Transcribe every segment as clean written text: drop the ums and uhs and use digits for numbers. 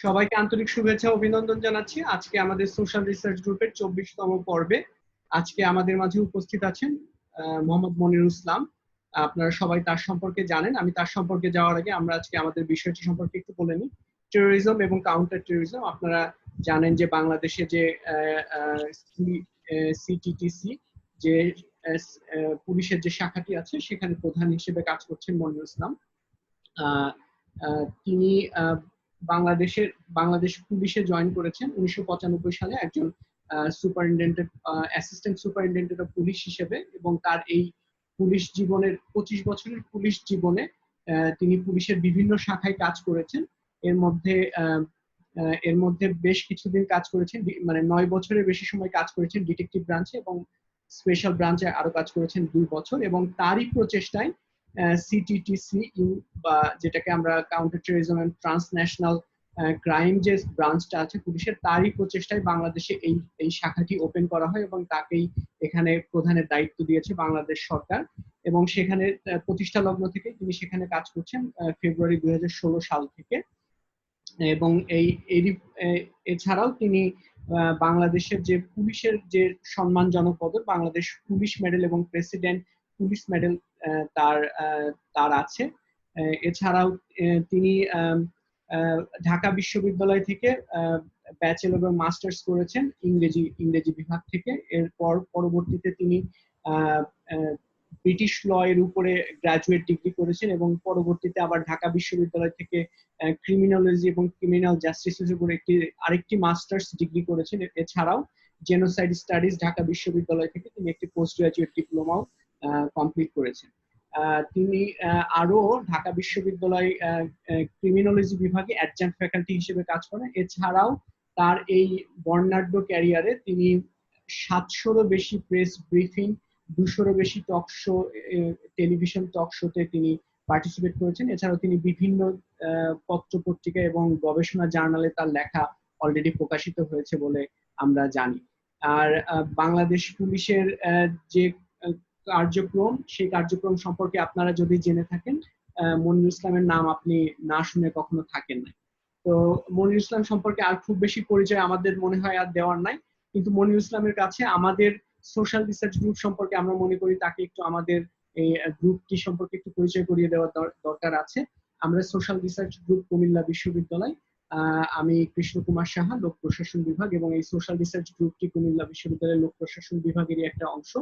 সবাইকে আন্তরিক শুভেচ্ছা ও অভিনন্দন জানাচ্ছি। আজকে আমাদের সোশ্যাল রিসার্চ গ্রুপের 24তম পর্বে আজকে আমাদের মাঝে উপস্থিত আছেন মোহাম্মদ মনিরুল ইসলাম। আপনারা সবাই তার সম্পর্কে জানেন। আমি তার সম্পর্কে যাওয়ার আগে আমরা আজকে আমাদের বিষয়টি সম্পর্কে একটু বলে নিই। টেরোরিজম এবং কাউন্টার টেরোরিজম। আপনারা জানেন যে বাংলাদেশে যে সিটিটিসি যে পুলিশের যে শাখাটি আছে সেখানে প্রধান হিসেবে কাজ করছেন মনিরুল ইসলাম। তিনি বাংলাদেশ পুলিশে জয়েন করেছেন 1995 সালে একজন superintendent assistant superintendent of police হিসেবে, এবং তার এই পুলিশ জীবনের 25 বছরের পুলিশ জীবনে তিনি পুলিশের বিভিন্ন শাখায় কাজ করেছেন। এর মধ্যে বেশ কিছুদিন কাজ করেছেন, মানে 9 বছরের বেশি সময় কাজ করেছেন ডিটেকটিভ ব্রাঞ্চে, এবং স্পেশাল ব্রাঞ্চে আরো কাজ করেছেন 2 বছর। এবং তারই প্রচেষ্টায় সিটিটিসি বা যেটাকে আমরা counter terrorism and transnational crime যে ব্রাঞ্চটা আছে পুলিশের, তারই প্রচেষ্টায় বাংলাদেশে এই শাখাটি ওপেন করা হয় এবং তাকেই এখানে প্রধানের দায়িত্ব দিয়েছে বাংলাদেশ সরকার। এবং সেখানে প্রতিষ্ঠা লগ্ন থেকে তিনি সেখানে কাজ করছেন ফেব্রুয়ারি 2016 সাল থেকে। এবং এছাড়াও তিনি বাংলাদেশের যে পুলিশের যে সম্মানজনক পদক বাংলাদেশ পুলিশ মেডেল এবং প্রেসিডেন্ট পুলিশ মেডেল তার আছে। এছাড়াও তিনি ঢাকা বিশ্ববিদ্যালয় থেকে ব্যাচেলর এবং মাস্টার্স করেছেন ইংরেজি বিভাগ থেকে। এরপর পরবর্তীতে তিনি ব্রিটিশ ল এর উপরে গ্রাজুয়েট ডিগ্রি করেছেন এবং পরবর্তীতে আবার ঢাকা বিশ্ববিদ্যালয় থেকে ক্রিমিনোলজি এবং ক্রিমিনাল জাস্টিসের উপর আরেকটি মাস্টার্স ডিগ্রি করেছেন। এছাড়াও জেনোসাইড স্টাডিজ ঢাকা বিশ্ববিদ্যালয় থেকে তিনি একটি পোস্ট গ্রাজুয়েট ডিপ্লোমাও কমপ্লিট করেছেন। তিনি আরো ঢাকা বিশ্ববিদ্যালয় ক্রিমিনোলজি বিভাগে অ্যাডজাঙ্ক্ট ফ্যাকাল্টি হিসেবে কাজ করেন। এছাড়াও তার এই বর্ণাঢ্য ক্যারিয়ারে তিনি 700-রও বেশি প্রেস ব্রিফিং, 200-রও বেশি টক শো, টেলিভিশন টক শোতে তিনি পার্টিসিপেট করেছেন। এছাড়াও তিনি বিভিন্ন পত্র পত্রিকা এবং গবেষণা জার্নালে তার লেখা অলরেডি প্রকাশিত হয়েছে বলে আমরা জানি। আর বাংলাদেশ পুলিশের যে কার্যক্রম, সেই কার্যক্রম সম্পর্কে আপনারা যদি জেনে থাকেন, মনিরুল ইসলামের নাম আপনি না শুনে কখনো থাকেন না। তো মনিরুল ইসলাম সম্পর্কে আর খুব বেশি পরিচয় আমাদের মনে হয় আর দেওয়ার নাই, কিন্তু মনিরুল ইসলামের কাছে আমাদের সোশ্যাল রিসার্চ গ্রুপ সম্পর্কে আমরা মনে করি তাকে একটু আমাদের এই গ্রুপটি সম্পর্কে একটু পরিচয় করিয়ে দেওয়ার দরকার আছে। আমরা সোশ্যাল রিসার্চ গ্রুপ কুমিল্লা বিশ্ববিদ্যালয়, আমি কৃষ্ণ কুমার সাহা, লোক প্রশাসন বিভাগ, এবং এই সোশ্যাল রিসার্চ গ্রুপটি কুমিল্লা বিশ্ববিদ্যালয়ের লোক প্রশাসন বিভাগেরই একটা অংশ।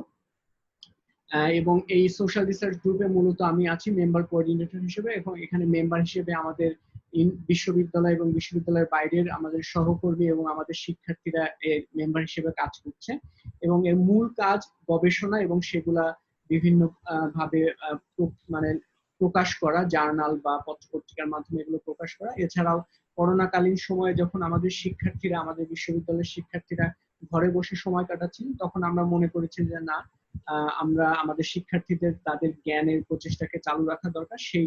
এবং এই সোশ্যাল রিসার্চ গ্রুপে মূলত আমি আছি মেম্বার কোঅর্ডিনেটর হিসেবে, এবং এখানে মেম্বার হিসেবে আমাদের বিশ্ববিদ্যালয় এবং বিশ্ববিদ্যালয়ের বাইরের আমাদের সহকর্মী এবং আমাদের শিক্ষার্থীরা মেম্বার হিসেবে কাজ করছে। এবং এর মূল কাজ গবেষণা এবং সেগুলা বিভিন্ন ভাবে মানে প্রকাশ করা, জার্নাল বা পত্রপত্রিকার মাধ্যমে এগুলো প্রকাশ করা। এছাড়াও করোনাকালীন সময়ে যখন আমাদের বিশ্ববিদ্যালয়ের শিক্ষার্থীরা ঘরে বসে সময় কাটাচ্ছেন, তখন আমরা মনে করেছি যে না, আমরা আমাদের শিক্ষার্থীদের তাদের জ্ঞানের প্রচেষ্টাকে চালু রাখা দরকার। সেই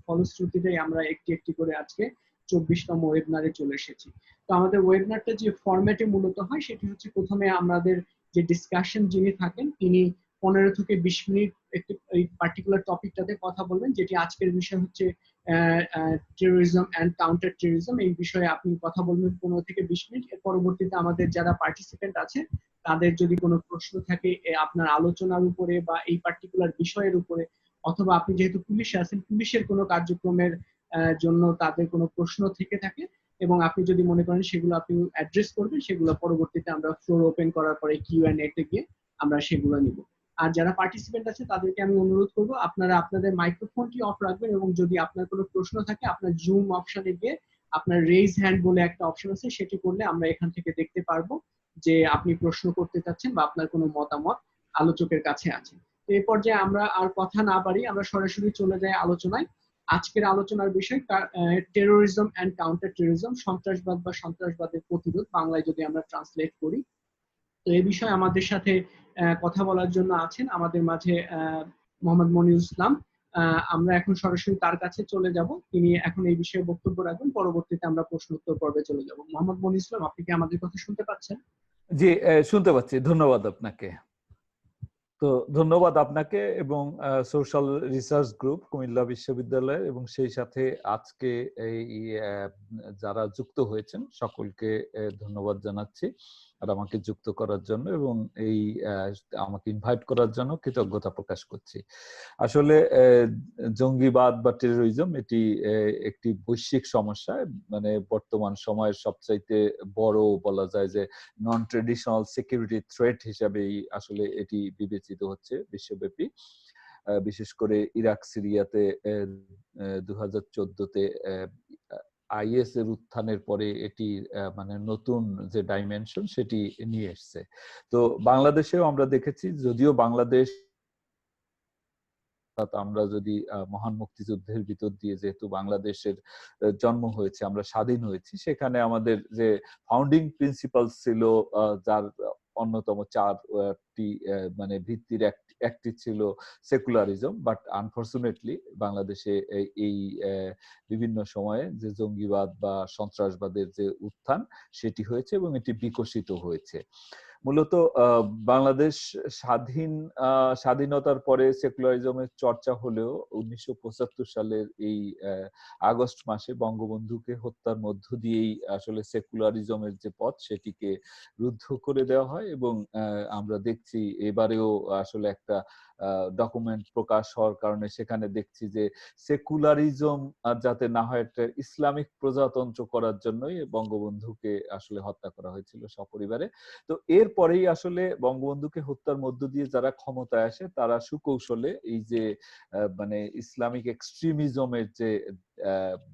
ফলশ্রুতিতে আমরা একটি একটি করে আজকে 24তম ওয়েবিনারে চলে এসেছি। তো আমাদের ওয়েবিনারটা যে ফরম্যাটে মূলত হয় সেটি হচ্ছে, প্রথমে আমাদের যে ডিসকাশন যিনি থাকেন তিনি 15 থেকে 20 মিনিট একটি এই পার্টিকুলার টপিকটাতে কথা বলবেন, যেটি আজকের বিষয় হচ্ছে টেরোরিজম এন্ড কাউন্টার টেরোরিজম। এই বিষয়ে আপনি কথা বলবেন 15 থেকে 20 মিনিট। এর পরবর্তীতে আমাদের যারা পার্টিসিপেন্ট আছে তাদের যদি কোনো প্রশ্ন থাকে আপনার আলোচনার উপরে বা এই পার্টিকুলার বিষয়ের উপরে, অথবা আপনি যেহেতু পুলিশে আছেন পুলিশের কোনো কার্যক্রমের জন্য তাদের কোনো প্রশ্ন থেকে থাকে এবং আপনি যদি মনে করেন সেগুলো আপনি অ্যাড্রেস করবেন, সেগুলো পরবর্তীতে আমরা ফ্লোর ওপেন করার পরে কিউ&এ তে গিয়ে আমরা সেগুলো নিব। আর যারা পার্টিসিপেন্ট আছে তাদেরকে আমি অনুরোধ করবো আপনারা আপনাদের মাইক্রোফোনটি অফ রাখবেন, এবং যদি আপনার কোনো প্রশ্ন থাকে আপনার জুম অপশনে গিয়ে আপনার রেইজ হ্যান্ড বলে একটা অপশন আছে, সেটি করলে আমরা এখান থেকে দেখতে পারবো যে আপনি প্রশ্ন করতে চাচ্ছেন বা আপনার কোনো মতামত আলোচকের কাছে আছে। তো এই পর্যায়ে আমরা আর কথা না বাড়ি আমরা সরাসরি চলে যাই আলোচনায়। আজকের আলোচনার বিষয় টেরোরিজম এন্ড কাউন্টার টেরোরিজম, সন্ত্রাসবাদ বা সন্ত্রাসবাদের প্রতিরোধ, বাংলায় যদি আমরা ট্রান্সলেট করি। তো এই বিষয়ে আমাদের সাথে কথা বলার জন্য আছেন আমাদের মাঝে মোহাম্মদ মনিরুল ইসলাম। আমরা এখন সরাসরি তার কাছে চলে যাব, তিনি এখন এই বিষয়ে বক্তব্য রাখবেন, পরবর্তীতে আমরা প্রশ্ন উত্তর পর্বে চলে যাব। মোহাম্মদ মনিরুল ইসলাম, আপনি কি আমাদের কথা শুনতে পাচ্ছেন? জি, শুনতে পাচ্ছি, ধন্যবাদ আপনাকে। তো ধন্যবাদ আপনাকে এবং সোশ্যাল রিসার্চ গ্রুপ কুমিল্লা বিশ্ববিদ্যালয় এবং সেই সাথে আজকে এই যারা যুক্ত হয়েছেন সকলকে ধন্যবাদ জানাচ্ছি আর আমাকে যুক্ত করার জন্য এবং এই আমাকে ইনভাইট করার জন্য কৃতজ্ঞতা প্রকাশ করছি। আসলে জঙ্গিবাদ বা টেরোরিজম এটি একটি বৈশ্বিক সমস্যা, মানে বর্তমান সময়ের সবচাইতে বড় বলা যায় যে নন ট্রেডিশনাল সিকিউরিটি থ্রেট হিসাবেই আসলে এটি বিবেচিত হচ্ছে বিশ্বব্যাপী। বিশেষ করে ইরাক সিরিয়াতে 2014-তে আইএস এর উত্থানের পরে এটি মানে নতুন যে ডাইমেনশন সেটি নিয়ে এসছে। তো বাংলাদেশেও আমরা দেখেছি, যদিও বাংলাদেশ আমরা যদি মহান মুক্তিযুদ্ধের ভিতর দিয়ে যেহেতু বাংলাদেশের জন্ম হয়েছে, আমরা স্বাধীন হয়েছি, সেখানে আমাদের যে ফাউন্ডিং প্রিন্সিপাল ছিল যার অন্যতম চারটি মানে ভিত্তির একটি ছিল সেকুলারিজম, বাট আনফরচুনেটলি বাংলাদেশে এই বিভিন্ন সময়ে যে জঙ্গিবাদ বা সন্ত্রাসবাদের যে উত্থান সেটি হয়েছে এবং এটি বিকশিত হয়েছে। মূলত বাংলাদেশ স্বাধীনতার পরে সেকুলারিজমের চর্চা হলেও 1975 সালের এই আগস্ট মাসে বঙ্গবন্ধুকে হত্যার মধ্য দিয়েই আসলে সেকুলারিজমের যে পথ সেটিকে রুদ্ধ করে দেওয়া হয় এবং আমরা দেখছি এবারেও আসলে একটা ডকুমেন্ট প্রকাশ হওয়ার কারণে সেখানে দেখছি যে সেকুলারিজম যাতে না হয় একটা ইসলামিক প্রজাতন্ত্র করার জন্যই বঙ্গবন্ধুকে আসলে হত্যা করা হয়েছিল সপরিবারে। তো এরপরেই আসলে বঙ্গবন্ধুকে হত্যার মধ্য দিয়ে যারা ক্ষমতায় আসে তারা সুকৌশলে এই যে মানে ইসলামিক এক্সট্রিমিজমের যে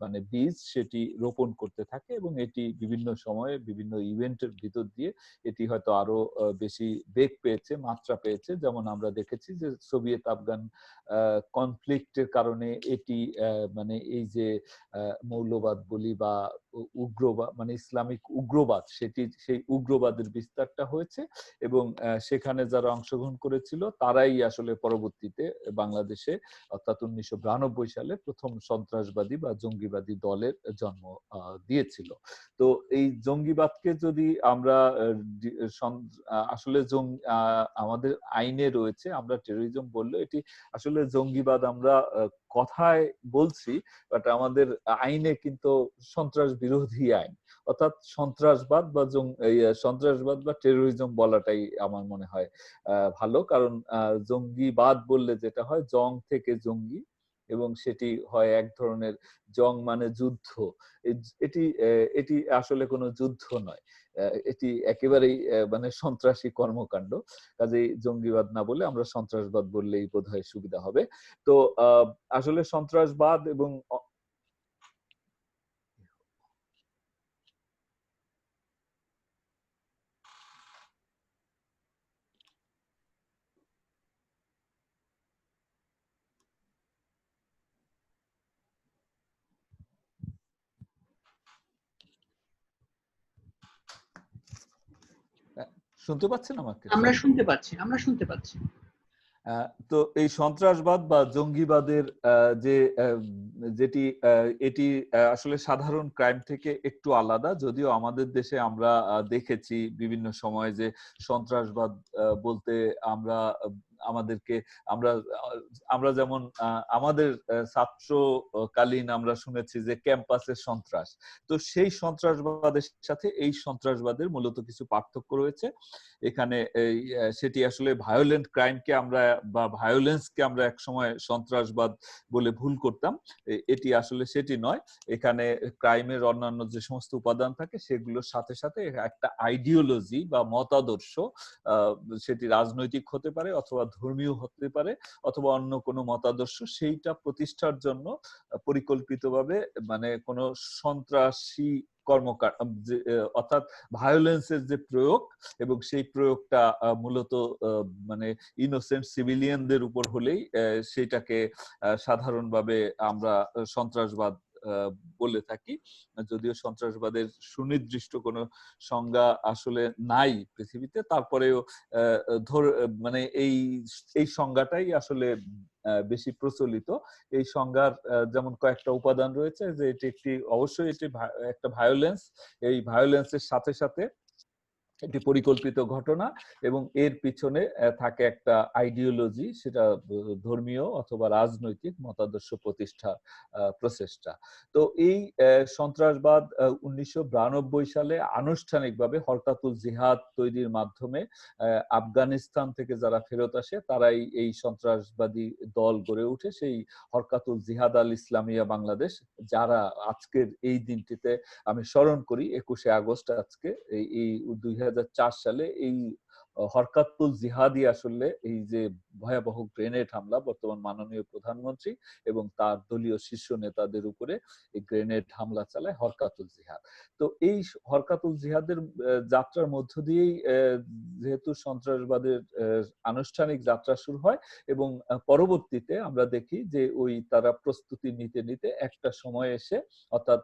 মানে বীজ সেটি রোপণ করতে থাকে এবং এটি বিভিন্ন সময়ে বিভিন্ন ইভেন্টের ভিতর দিয়ে এটি হয়তো আরো বেশি বেগ পেয়েছে, মাত্রা পেয়েছে। যেমন আমরা দেখেছি যে সোভিয়েত আফগান কনফ্লিক্টের কারণে এটি মানে এই যে মৌলবাদ বলি বা উগ্রবাদ মানে ইসলামিক উগ্রবাদ সেই উগ্রবাদের বিস্তারটা হয়েছে এবং সেখানে যারা অংশগ্রহণ করেছিল তারাই আসলে পরবর্তীতে বাংলাদেশে অর্থাৎ 1992 সালে প্রথম সন্ত্রাসবাদী বা জঙ্গিবাদী দলের জন্ম দিয়েছিল। তো এই জঙ্গিবাদকে যদি আমরা আসলে আমাদের আইনে রয়েছে, আমরা টেরোরিজম বললে এটি আসলে জঙ্গিবাদ আমরা কথায় বলছি, বাট আমাদের আইনে কিন্তু সন্ত্রাস বিরোধী আইন, অর্থাৎ সন্ত্রাসবাদ বা টেরোরিজম বলাটাই আমার মনে হয় ভালো। কারণ জঙ্গিবাদ বললে যেটা হয় জং থেকে জঙ্গি এবং সেটি হয় এক ধরনের জং মানে যুদ্ধ। এটি আসলে কোনো যুদ্ধ নয়, এটি একেবারেই মানে সন্ত্রাসী কর্মকাণ্ড। কাজেই জঙ্গিবাদ না বলে আমরা সন্ত্রাসবাদ বললেই বোধহয় সুবিধা হবে। তো আসলে সন্ত্রাসবাদ এবং শুনতে পাচ্ছেন আমাকে? আমরা শুনতে পাচ্ছি। তো এই সন্ত্রাসবাদ বা জঙ্গিবাদের এটি আসলে সাধারণ ক্রাইম থেকে একটু আলাদা, যদিও আমাদের দেশে আমরা দেখেছি বিভিন্ন সময় যে সন্ত্রাসবাদ বলতে আমরা যেমন আমাদের ছাত্রকালীন আমরা শুনেছি যে ক্যাম্পাসের সন্ত্রাস। তো সেই সন্ত্রাসবাদের সাথে এই সন্ত্রাসবাদের মূলত কিছু পার্থক্য রয়েছে। এখানে সেটি আসলে ভায়োলেন্ট ক্রাইমকে আমরা বা ভায়োলেন্সকে আমরা একসময় সন্ত্রাসবাদ বলে ভুল করতাম, এটি আসলে সেটি নয়। এখানে ক্রাইমের অন্যান্য যে সমস্ত উপাদান থাকে সেগুলোর সাথে সাথে একটা আইডিওলজি বা মতাদর্শ, সেটি রাজনৈতিক হতে পারে অথবা ধর্মীয় হতে পারে অথবা অন্য কোনো মতাদর্শ, সেইটা প্রতিষ্ঠার জন্য পরিকল্পিতভাবে মানে কোনো সন্ত্রাসী কর্মকাণ্ড অর্থাৎ ভায়োলেন্সের যে প্রয়োগ এবং সেই প্রয়োগটা মূলত মানে ইনোসেন্ট সিভিলিয়ানদের উপর হলেই সেটাকে সাধারণভাবে আমরা সন্ত্রাসবাদ বলে থাকি। যদিও সন্ত্রাসবাদের সুনির্দিষ্ট কোনো সংজ্ঞা আসলে নাই পৃথিবীতে, তারপরেও মানে এই সংজ্ঞাটাই আসলে বেশি প্রচলিত। এই সংজ্ঞার যেমন কয়েকটা উপাদান রয়েছে যে এটি অবশ্যই এটি একটা ভায়োলেন্স, এই ভায়োলেন্সের সাথে সাথে একটি পরিকল্পিত ঘটনা এবং এর পিছনে থাকে একটা আইডিওলজি, সেটা ধর্মীয় অথবা রাজনৈতিক মতাদর্শ প্রতিষ্ঠা প্রচেষ্টা। তো এই সন্ত্রাসবাদ 1992 সালে আনুষ্ঠানিকভাবে হরকাতুল জিহাদ তৈরির মাধ্যমে আফগানিস্তান থেকে যারা ফেরত আসে তারাই এই সন্ত্রাসবাদী দল গড়ে উঠে, সেই হরকাতুল জিহাদ আল ইসলামিয়া বাংলাদেশ, যারা আজকের এই দিনটিতে আমি স্মরণ করি 21শে আগস্ট। আজকে এই 2004 সালে এই হরকাতুল জিহাদি আসলে এই যে ভয়াবহ গ্রেনেড হামলা, বর্তমান মাননীয় প্রধানমন্ত্রী এবং তার দলীয় শীর্ষ নেতাদের উপরে এই গ্রেনেড হামলা চালায় হরকাতুল জিহাদ। তো এই হরকাতুল জিহাদের যাত্রার মধ্য দিয়েই যেহেতু সন্ত্রাসবাদের আনুষ্ঠানিক যাত্রা শুরু হয় এবং পরবর্তীতে আমরা দেখি যে ওই তারা প্রস্তুতি নিতে নিতে একটা সময় এসে, অর্থাৎ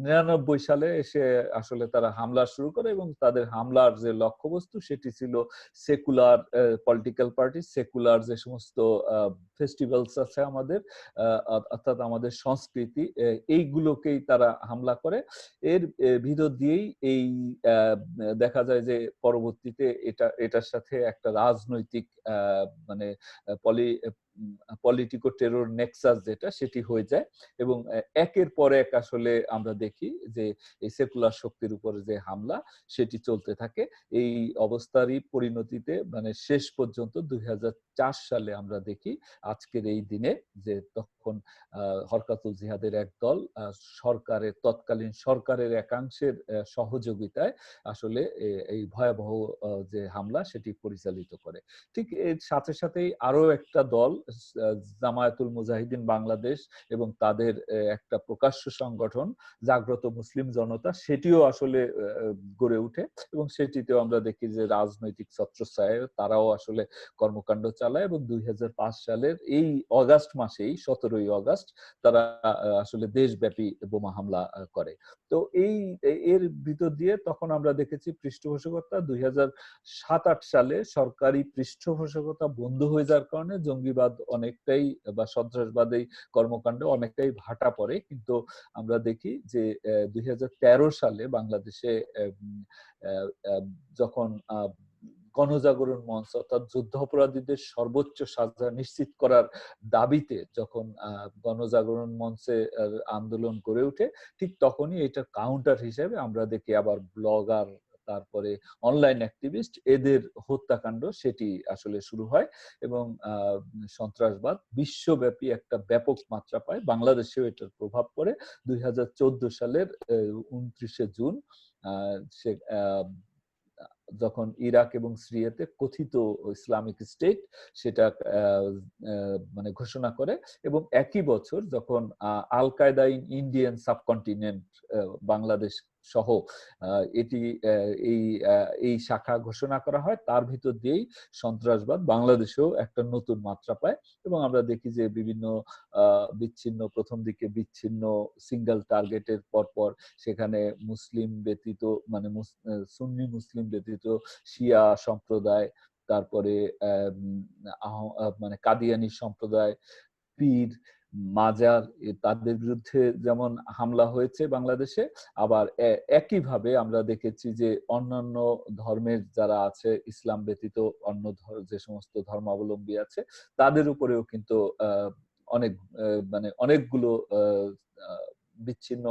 99 সালে এসে আসলে তারা হামলা শুরু করে এবং তাদের হামলার যে লক্ষ্যবস্তু সেটি ছিল সেকুলার পলিটিক্যাল পার্টি, সেকুলার যে সমস্ত ফেস্টিভ্যালস আছে আমাদের, অর্থাৎ আমাদের সংস্কৃতি, এইগুলোকেই তারা হামলা করে। এর ভিতর দিয়েই এই দেখা যায় যে পরবর্তীতে এটার সাথে একটা রাজনৈতিক মানে পলিটিকো টেরর নেক্সাস যেটা, সেটি হয়ে যায় এবং একের পর এক আসলে আমরা দেখি যে এই সেকুলার শক্তির উপরে যে হামলা সেটি চলতে থাকে। এই অবস্থারই পরিণতিতে মানে শেষ পর্যন্ত 2004 সালে আমরা দেখি আজকের এই দিনে যে তখন হরকাতুল জিহাদের এক দল সরকারের, তৎকালীন সরকারের একাংশের সহযোগিতায় আসলে এই ভয়াবহ যে হামলা সেটি পরিচালিত করে। ঠিক এর সাথে সাথেই আরো একটা দল জামায়াতুল মুজাহিদিন বাংলাদেশ এবং তাদের একটা প্রকাশ্য সংগঠন জাগ্রত মুসলিম জনতা, সেটিও আসলে গড়ে উঠে এবং সেটিতেও আমরা দেখি যে রাজনৈতিক ছত্রছায়ায় তারাও আসলে কর্মকাণ্ড চালায় এবং 2005 সালের এই অগাস্ট মাসেই 17ই অগাস্ট তারা আসলে দেশব্যাপী বোমা হামলা করে। তো এর ভিতর দিয়ে তখন আমরা দেখেছি পৃষ্ঠপোষকতা 2007-08 সালে সরকারি পৃষ্ঠপোষকতা বন্ধ হয়ে যাওয়ার কারণে জঙ্গিবাদ অনেকটাই বা সন্ত্রাসবাদী কর্মকাণ্ড অনেকটাই ভাটা পড়ে। কিন্তু আমরা দেখি যে 2013 সালে বাংলাদেশে যখন গণজাগরণ মঞ্চ অর্থাৎ যুদ্ধাপরাধীদের সর্বোচ্চ সাজা নিশ্চিত করার দাবিতে যখন গণজাগরণ মঞ্চে আন্দোলন গড়ে ওঠে, ঠিক তখনই এটা কাউন্টার হিসেবে আমরা দেখি আবার ব্লগার, তারপরে অনলাইন অ্যাক্টিভিস্ট, এদের হত্যাকাণ্ড সেটি আসলে শুরু হয় এবং সন্ত্রাসবাদ বিশ্বব্যাপী একটা ব্যাপক মাত্রা পায়। বাংলাদেশেও এটার প্রভাব পড়ে। 2014 সালের 29শে জুন সে যখন ইরাক এবং সিরিয়াতে কথিত ইসলামিক স্টেট সেটা মানে ঘোষণা করে এবং একই বছর যখন আল কায়দা ইন ইন্ডিয়ান সাবকন্টিনেন্ট বাংলাদেশ সহ এটি এই শাখা ঘোষণা করা হয়, তার ভিতর দিয়েই সন্ত্রাসবাদ বাংলাদেশেও একটা নতুন মাত্রা পায় এবং আমরা দেখি যে বিভিন্ন বিচ্ছিন্ন, প্রথম দিকে বিচ্ছিন্ন সিঙ্গেল টার্গেটের পরপর সেখানে মুসলিম ব্যতীত মানে সুন্নি মুসলিম ব্যতীত শিয়া সম্প্রদায়, তারপরে মানে কাদিয়ানি সম্প্রদায়, পীর, মাজার, তাদের বিরুদ্ধে যেমন হামলা হয়েছে বাংলাদেশে, আবার একইভাবে আমরা দেখেছি যে অন্যান্য ধর্মের যারা আছে, ইসলাম ব্যতীত অন্য যে সমস্ত ধর্মাবলম্বী আছে তাদের উপরেও কিন্তু অনেক মানে অনেকগুলো বিচ্ছিন্ন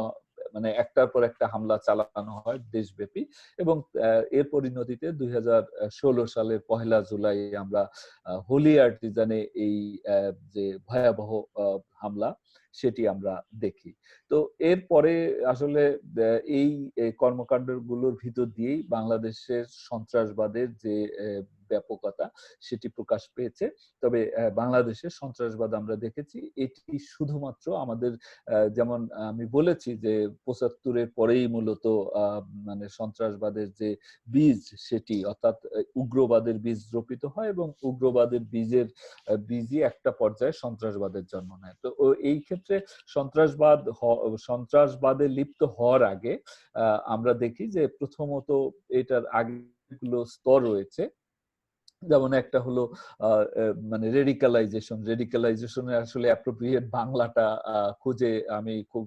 মানে একটার পর একটা হামলা চালানো হয় দেশব্যাপী এবং এর পরিণতিতে 2016 সালের 1 জুলাই আমরা হোলি আর্টিজানে এই যে ভয়াবহ হামলা সেটি আমরা দেখি। তো এরপরে আসলে এই কর্মকাণ্ডগুলোর ভিতর দিয়েই বাংলাদেশের সন্ত্রাসবাদের যে ব্যাপকতা সেটি প্রকাশ পেয়েছে। তবে বাংলাদেশের সন্ত্রাসবাদ আমরা দেখেছি এটি শুধুমাত্র আমাদের যেমন আমি বলেছি যে 75-এর পরেই মূলত মানে সন্ত্রাসবাদের যে বীজ সেটি অর্থাৎ উগ্রবাদের বীজ রোপিত হয় এবং উগ্রবাদের বীজই একটা পর্যায়ে সন্ত্রাসবাদের জন্ম নেয়। তো এই ক্ষেত্রে সন্ত্রাসবাদে লিপ্ত হওয়ার আগে আমরা দেখি যে প্রথমত এটার আগেগুলো স্তর রয়েছে। যেমন একটা হলো মানে রেডিকালাইজেশনের আসলে অ্যাপ্রোপ্রিয়েট বাংলাটা খুঁজে আমি খুব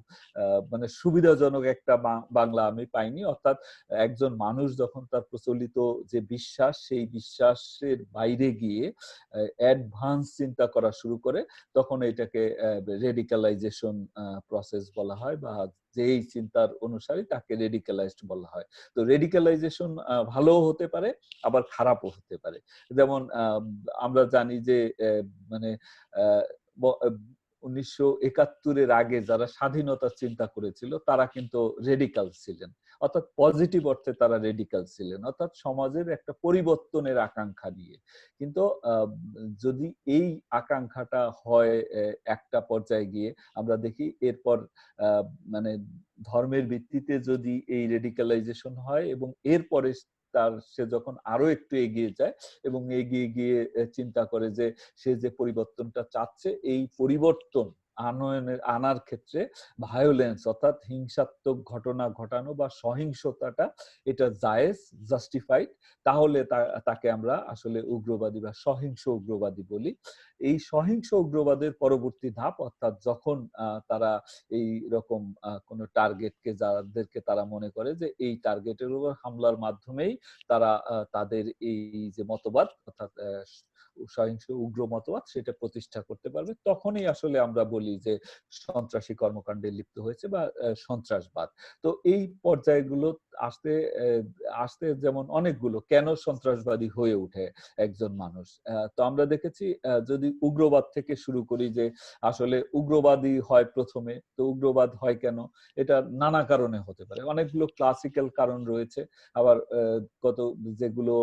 মানে সুবিধাজনক একটা বাংলা আমি পাইনি। অর্থাৎ একজন মানুষ যখন তার প্রচলিত যে বিশ্বাস, সেই বিশ্বাসের বাইরে গিয়ে অ্যাডভান্স চিন্তা করা শুরু করে, তখন এটাকে রেডিকালাইজেশন প্রসেস বলা হয়, বা যেই চিন্তার অনুসারী তাকে রেডিকালাইজড বলা হয়। তো রেডিকালাইজেশন ভালোও হতে পারে, আবার খারাপও হতে পারে। যেমন আমরা জানি যে মানে 1971-এর আগে যারা স্বাধীনতার চিন্তা করেছিল তারা কিন্তু রেডিকাল ছিলেন, অর্থাৎ পজিটিভ অর্থে তারা রেডিকাল ছিলেন, অর্থাৎ সমাজের একটা পরিবর্তনের আকাঙ্ক্ষা নিয়ে। কিন্তু যদি এই আকাঙ্ক্ষাটা হয় একটা পর্যায়ে গিয়ে, আমরা দেখি এরপর মানে ধর্মের ভিত্তিতে যদি এই রেডিকালাইজেশন হয়, এবং এরপরে সে যখন আরো একটু এগিয়ে যায় এবং এগিয়ে গিয়ে চিন্তা করে যে সে যে পরিবর্তনটা চাচ্ছে, এই পরিবর্তন আনার ক্ষেত্রে ভায়োলেন্স অর্থাৎ হিংসাত্মক ঘটনা ঘটানো বা সহিংসতাটা এটা জায়েজ, জাস্টিফাইড, তাহলে তাকে আমরা আসলে উগ্রবাদী বা সহিংস উগ্রবাদী বলি। এই সহিংস উগ্রবাদের পরবর্তী ধাপ, অর্থাৎ যখন তারা এই রকম কোন টার্গেটকে, যাদেরকে তারা মনে করে যে এই টার্গেটের উপর হামলার মাধ্যমেই তারা তাদের এই যে মতবাদ, অর্থাৎ সহিংস উগ্র মতবাদ, সেটা প্রতিষ্ঠা করতে পারবে, তখনই আসলে আমরা বলি যে সন্ত্রাসী কর্মকাণ্ডে লিপ্ত হয়েছে বা সন্ত্রাসবাদ। তো এই পর্যায়গুলো আসতে আসতে যেমন অনেকগুলো কেন সন্ত্রাসবাদী হয়ে ওঠে একজন মানুষ। তো আমরা দেখেছি যদি উগ্রবাদ থেকে শুরু করি, যে আসলে উগ্রবাদী হয় প্রথমে, তো উগ্রবাদ হয় কেন, এটা নানা কারণে হতে পারে। অনেকগুলো ক্লাসিক্যাল কারণ রয়েছে, আবার কত যেগুলো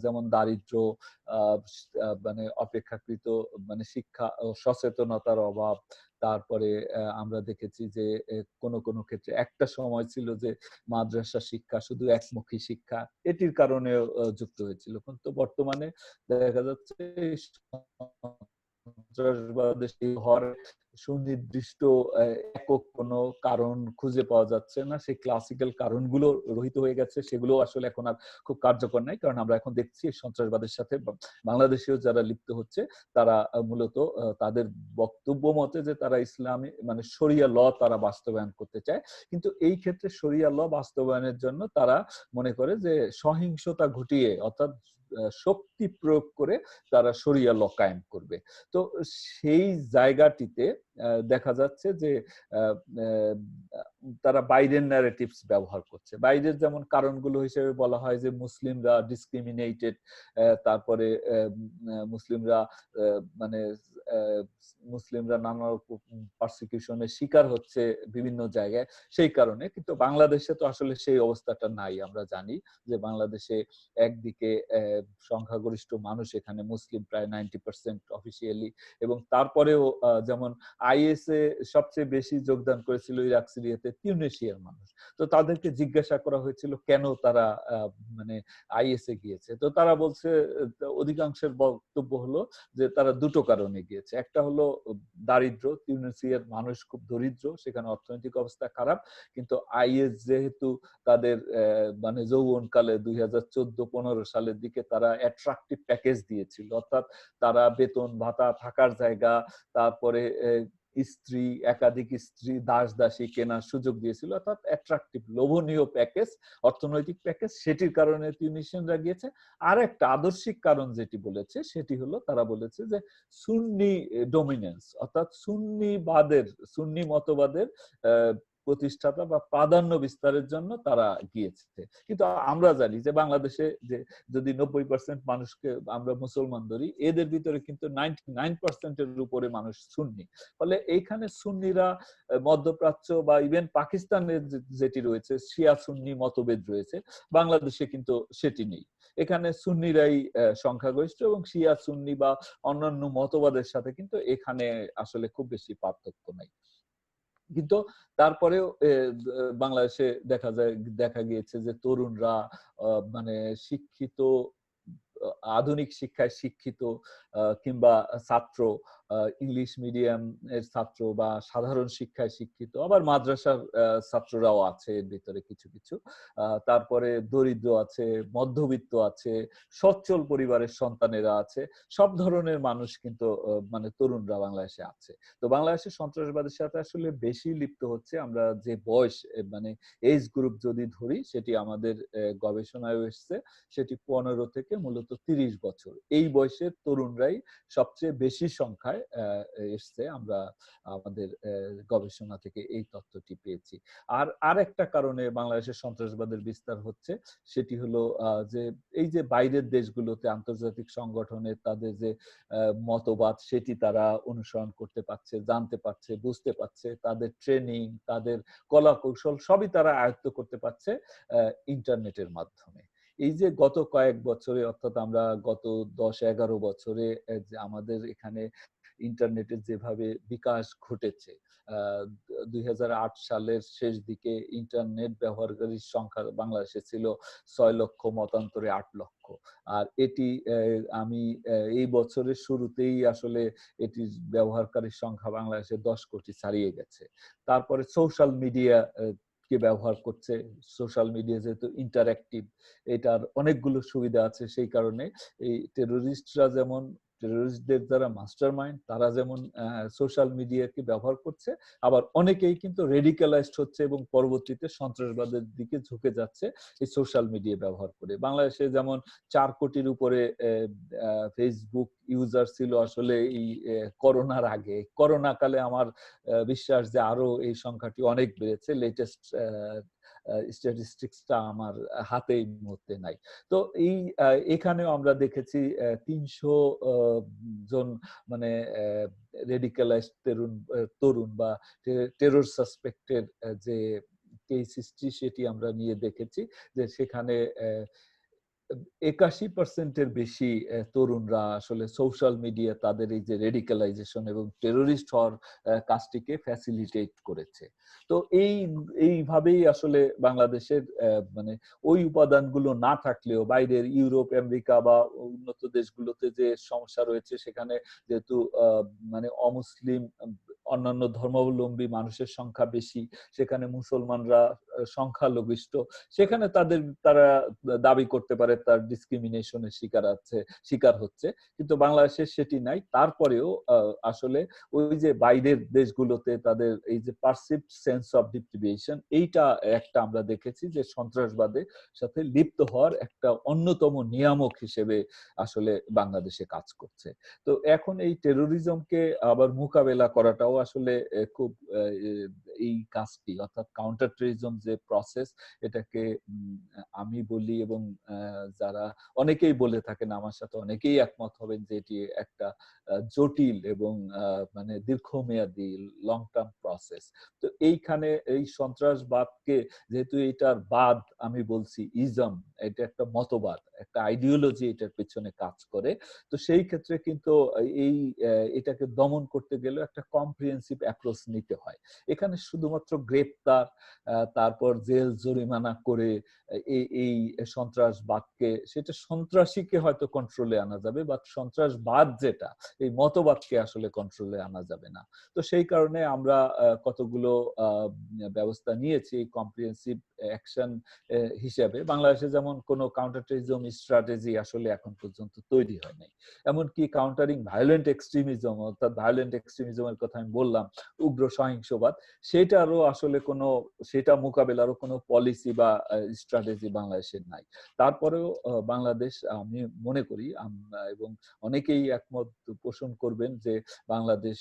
যেমন দারিদ্র, মানে অপেক্ষাকৃত মানে শিক্ষা ও সচেতনতার অভাব, তারপরে আমরা দেখেছি যে কোন কোন ক্ষেত্রে একটা সময় ছিল যে মাদ্রাসা শিক্ষা শুধু একমুখী শিক্ষা, এটির কারণে যুক্ত হয়েছিল। কিন্তু বর্তমানে দেখা যাচ্ছে সন্ত্রাসবাদের হওয়ার সুনির্দিষ্ট একক কোনো কারণ খুঁজে পাওয়া যাচ্ছে না। সেই ক্লাসিক্যাল কারণগুলো রহিত হয়ে গেছে, সেগুলো আসলে এখন আর খুব কার্যকর নাই। কারণ আমরা এখন দেখছি সন্ত্রাসবাদের সাথে বাংলাদেশেও যারা লিপ্ত হচ্ছে, তারা মূলত তাদের বক্তব্য মতে যে তারা ইসলামী মানে শরিয়া ল তারা বাস্তবায়ন করতে চায়। কিন্তু এই ক্ষেত্রে শরিয়া ল বাস্তবায়নের জন্য তারা মনে করে যে সহিংসতা ঘটিয়ে, অর্থাৎ শক্তি প্রয়োগ করে তারা শরিয়া ল কায়েম করবে। তো সেই জায়গাটিতে দেখা যাচ্ছে যে তারা বাইরের ন্যারেটিভস ব্যবহার করছে। বাইরের যেমন কারণগুলো হিসেবে বলা হয় যে মুসলিমরা ডিসক্রিমিনেটেড, তারপরে মুসলিমরা মানে মুসলিমরা নানা রকম পারসিকিউশনের শিকার হচ্ছে বিভিন্ন জায়গায়, সেই কারণে। কিন্তু বাংলাদেশে তো আসলে সেই অবস্থাটা নাই। আমরা জানি যে বাংলাদেশে একদিকে সংখ্যাগরিষ্ঠ মানুষ এখানে মুসলিম, প্রায় 90% অফিসিয়ালি, এবং তারপরেও যেমন আইএস এ সবচেয়ে বেশি যোগদান করেছিল ইরাক সিরিয়াতে তিউনিসিয়ার মানুষ। তো তাদেরকে জিজ্ঞাসা করা হয়েছিল কেন তারা মানে আইএস এ গিয়েছে, তো তারা বলছে, অধিকাংশের বক্তব্য হলো যে তারা দুটো কারণে গিয়েছে। একটা হলো দারিদ্র, তিউনিসিয়ার মানুষ খুব দরিদ্র, সেখানে অর্থনৈতিক অবস্থা খারাপ, কিন্তু আইএস যেহেতু তাদের মানে যৌবনকালে 2014-15 সালের দিকে তারা অ্যাট্রাকটিভ প্যাকেজ দিয়েছিল, অর্থাৎ তারা বেতন ভাতা, থাকার জায়গা, তারপরে স্ত্রী, একাধিক স্ত্রী, দাস দাসী কেনার সুযোগ দিয়েছিল, অর্থাৎ অ্যাট্রাকটিভ লোভনীয় প্যাকেজ, অর্থনৈতিক প্যাকেজ, সেটির কারণে তিউনিসিয়ানরা গিয়েছে। আর একটা আদর্শিক কারণ যেটি বলেছে সেটি হলো, তারা বলেছে যে সুন্নি ডমিনেন্স, অর্থাৎ সুন্নিবাদের, সুন্নি মতবাদের প্রতিষ্ঠাতা বা প্রাধান্য বিস্তারের জন্য তারা গিয়েছে। কিন্তু আমরা জানি যে বাংলাদেশে যে যদি 90% মানুষকে আমরা মুসলমান ধরি, এদের ভিতরে কিন্তু 99%-এর উপরে মানুষ সুন্নি। ফলে এইখানে সুন্নিরা মধ্যপ্রাচ্য বা ইভেন পাকিস্তানের যেটি রয়েছে শিয়া সুন্নি মতভেদ রয়েছে, বাংলাদেশে কিন্তু সেটি নেই। এখানে সুন্নিরাই সংখ্যাগরিষ্ঠ, এবং শিয়া সুন্নি বা অন্যান্য মতবাদের সাথে কিন্তু এখানে আসলে খুব বেশি পার্থক্য নাই। কিন্তু তারপরেও বাংলাদেশে দেখা গিয়েছে যে তরুণরা মানে শিক্ষিত, আধুনিক শিক্ষায় শিক্ষিত কিংবা ছাত্র, ইংলিশ মিডিয়াম এর ছাত্র বা সাধারণ শিক্ষায় শিক্ষিত, আবার মাদ্রাসার ছাত্ররাও আছে এর ভিতরে কিছু কিছু। তারপরে দরিদ্র আছে, মধ্যবিত্ত আছে, সচ্ছল পরিবারের সন্তানেরা আছে, সব ধরনের মানুষ কিন্তু মানে তরুণরা বাংলাদেশে আছে। তো বাংলাদেশের সন্ত্রাসবাদের সাথে আসলে বেশি লিপ্ত হচ্ছে, আমরা যে বয়স মানে এজ গ্রুপ যদি ধরি, সেটি আমাদের গবেষণায় এসছে, সেটি 15 থেকে মূলত 30 বছর এই বয়সের তরুণরাই সবচেয়ে বেশি সংখ্যায় এসছে। আমরা আমাদের গবেষণা থেকে এই তথ্যটি পেয়েছি। আর আরেকটা কারণে বাংলাদেশের সন্ত্রাসবাদের বিস্তার হচ্ছে, সেটি হলো যে এই যে বাইরের দেশগুলোতে আন্তর্জাতিক সংগঠনে তাদের যে মতবাদ, সেটি তারা অনুসরণ করতে পারছে, জানতে পারছে, বুঝতে পারছে, তাদের ট্রেনিং, তাদের কলা কৌশল সবই তারা আয়ত্ত করতে পারছে ইন্টারনেটের মাধ্যমে। এই যে গত কয়েক বছরে, অর্থাৎ আমরা গত 10-11 বছরে যে আমাদের এখানে ইন্টারনেটের যেভাবে বিকাশ ঘটেছে, 2008 সালের শেষ দিকে ইন্টারনেট ব্যবহারকারীর সংখ্যা বাংলাদেশে ছিল 6 লক্ষ, মতান্তরে 8 লক্ষ। আর এটি আমি এই বছরের শুরুতেই আসলে এটির ব্যবহারকারীর সংখ্যা বাংলাদেশে 10 কোটি ছাড়িয়ে গেছে। তারপরে সোশ্যাল মিডিয়া কে ব্যবহার করছে। সোশ্যাল মিডিয়া যেহেতু ইন্টারঅ্যাক্টিভ, এটার অনেকগুলো সুবিধা আছে। সেই কারণে এই টেরোরিস্টরা যেমন, টেরোরিস্টদের যারা মাস্টার মাইন্ড, তারা যেমন সোশ্যাল মিডিয়াকে ব্যবহার করছে, আবার অনেকেই কিন্তু রেডিক্যালাইজড হচ্ছে এবং পরবর্তীতে সন্ত্রাসবাদের দিকে ঝুঁকে যাচ্ছে এই সোশ্যাল মিডিয়া ব্যবহার করে। বাংলাদেশে যেমন 4 কোটির উপরে ফেসবুক ইউজার ছিল আসলে এই করোনার আগে। করোনা কালে আমার বিশ্বাস যে আরো এই সংখ্যাটি অনেক বেড়েছে। লেটেস্ট স্ট্যাটিস্টিক্সটা আমার হাতে এই মুহূর্তে নাই। তো এই এখানেও আমরা দেখেছি 300 জন মানে রেডিক্যালাইজড তরুণ বা টেরর সাসপেক্টের যে কেস হিস্ট্রি, সেটি আমরা নিয়ে দেখেছি যে সেখানে 81% বেশি তরুণরা আসলে সোশ্যাল মিডিয়া তাদের এই যে রেডিক্যালাইজেশন এবং টেরোরিস্ট হওয়ার কাজটিকে ফ্যাসিলিটেট করেছে। তো এইভাবেই আসলে বাংলাদেশের মানে ওই উপাদানগুলো না থাকলেও বাইরের ইউরোপ, আমেরিকা বা উন্নত দেশগুলোতে যে সমস্যা রয়েছে, সেখানে যেহেতু মানে অমুসলিম অন্যান্য ধর্মাবলম্বী মানুষের সংখ্যা বেশি, সেখানে মুসলমানরা সংখ্যালঘিষ্ঠ, সেখানে তারা দাবি করতে পারে তার ডিসক্রিমিনেশনের শিকার হচ্ছে, কিন্তু বাংলাদেশে সেটি নাই। তারপরেও আসলে ওই যে বাইরের দেশগুলোতে তাদের এই যে পারসিভড সেন্স অফ ডিপ্রিভিয়েশন, এইটা একটা আমরা দেখেছি যে সন্ত্রাসবাদের সাথে লিপ্ত হওয়ার একটা অন্যতম নিয়ামক হিসেবে আসলে বাংলাদেশে কাজ করছে। তো এখন এই টেরোরিজমকে আবার মোকাবেলা করাটাও আসলে খুব এই কাজটি, অর্থাৎ কাউন্টার টেরোরিজম যে প্রসেস, এটাকে আমি বলি এবং যারা অনেকেই বলে থাকেন, আমার সাথে অনেকেই একমত হবেন যে এটি একটা জটিল এবং মানে দীর্ঘমেয়াদী লং টার্ম প্রসেস। তো এইখানে এই সন্ত্রাসবাদকে, যেহেতু এটার বাদ আমি বলছি ইজম, এটা একটা মতবাদ, একটা আইডিওলজি এটার পেছনে কাজ করে। তো সেই ক্ষেত্রে কিন্তু এই এটাকে দমন করতে গেলে একটা কম্প্রিহেন্সিভ অ্যাপ্রোচ নিতে হয়। এখানে শুধুমাত্র গ্রেপ্তার, তারপর জেল জরিমানা করে এই সন্ত্রাসবাদকে, সেটা সন্ত্রাসীকে হয়তো কন্ট্রোলে আনা যাবে, বা সন্ত্রাসবাদ যেটা, এই মতবাদকে আসলে কন্ট্রোলে আনা যাবে না। তো সেই কারণে আমরা কতগুলো ব্যবস্থা নিয়েছি কম্প্রিহেন্সিভ অ্যাকশন হিসেবে। বাংলাদেশে যেমন কোনো কাউন্টার টেররিজম স্ট্র্যাটেজি আসলে এখন পর্যন্ত তৈরি হয় নাই। এমনকি কাউন্টারিং ভায়োলেন্ট এক্সট্রিমিজম, অর্থাৎ ভায়োলেন্ট এক্সট্রিমিজমের কথা আমি বললাম, উগ্র সহিংসবাদ, সেটা মোকাবেলারও কোনো পলিসি বা স্ট্র্যাটেজি বাংলাদেশের নাই। তারপরেও বাংলাদেশ, আমি মনে করি এবং অনেকেই একমত পোষণ করবেন যে বাংলাদেশ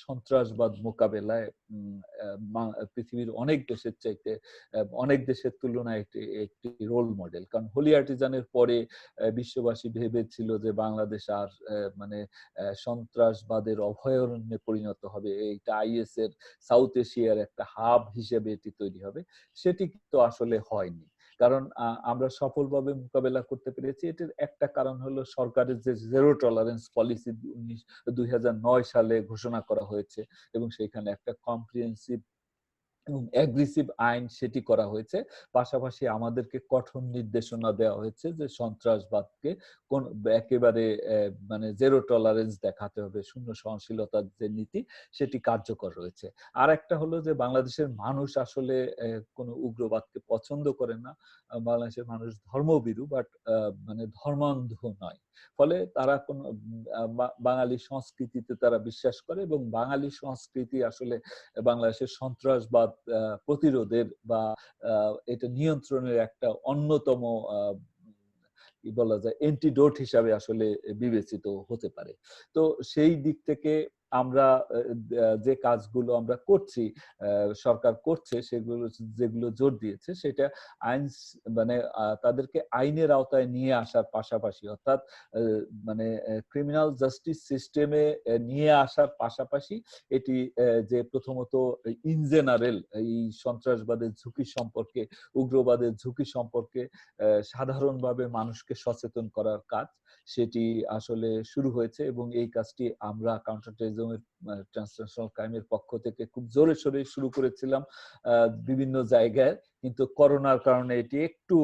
সন্ত্রাসবাদ মোকাবেলায় পৃথিবীর অনেক দেশের চাইতে, অনেক দেশের তুলনায় একটি রোল মডেল। কারণ হোলি আর্টিজানের পরে বিশ্ববাসী ভেবেছিল যে বাংলাদেশ আর মানে সন্ত্রাসবাদের অভয়ারণ্যে পরিণত হবে, এইটা আইএস এর সাউথ এশিয়ার একটা হাব হিসেবে এটি তৈরি হবে। সেটি তো আসলে হয়নি। কারণ আমরা সফলভাবে মোকাবেলা করতে পেরেছি, এটার একটা কারণ হলো সরকারের যে জিরো টলারেন্স পলিসি 2009 সালে ঘোষণা করা হয়েছে, এবং সেখানে একটা কম্প্রিহেন্সিভ এবং অ্যাগ্রেসিভ আইন সেটি করা হয়েছে। পাশাপাশি আমাদেরকে কঠোর নির্দেশনা দেওয়া হয়েছে যে সন্ত্রাসবাদকে কোন একেবারে মানে জিরো টলারেন্স দেখাতে হবে, শূন্য সহনশীলতার যে নীতি সেটি কার্যকর রয়েছে। আর একটা হলো যে বাংলাদেশের মানুষ আসলে কোনো উগ্রবাদকে পছন্দ করে না। বাংলাদেশের মানুষ ধর্মভীরু বাট মানে ধর্মান্ধ নয়। ফলে তারা কোন বাঙালি সংস্কৃতিতে তারা বিশ্বাস করে এবং বাঙালি সংস্কৃতি আসলে বাংলাদেশের সন্ত্রাসবাদ প্রতিরোধের বা এটা নিয়ন্ত্রণের একটা অন্যতম কি বলা যায় এন্টিডোট হিসাবে আসলে বিবেচিত হতে পারে। তো সেই দিক থেকে আমরা যে কাজগুলো আমরা করছি, সরকার করছে, সেগুলো যেগুলো জোর দিয়েছে সেটা আইন মানে তাদেরকে আইনের আওতায় নিয়ে আসার পাশাপাশি, অর্থাৎ মানে ক্রিমিনাল জাস্টিস সিস্টেমে নিয়ে আসার পাশাপাশি এটি যে প্রথমত ইন জেনারেল এই সন্ত্রাসবাদের ঝুঁকি সম্পর্কে, উগ্রবাদের ঝুঁকি সম্পর্কে সাধারণভাবে মানুষকে সচেতন করার কাজ সেটি আসলে শুরু হয়েছে এবং এই কাজটি আমরা কাউন্টার টেররিজমের ট্রান্সন্যাশনাল ক্রাইমের পক্ষ থেকে খুব জোরে সোরে শুরু করেছিলাম বিভিন্ন জায়গায়, কিন্তু করোনার কারণে এটি একটু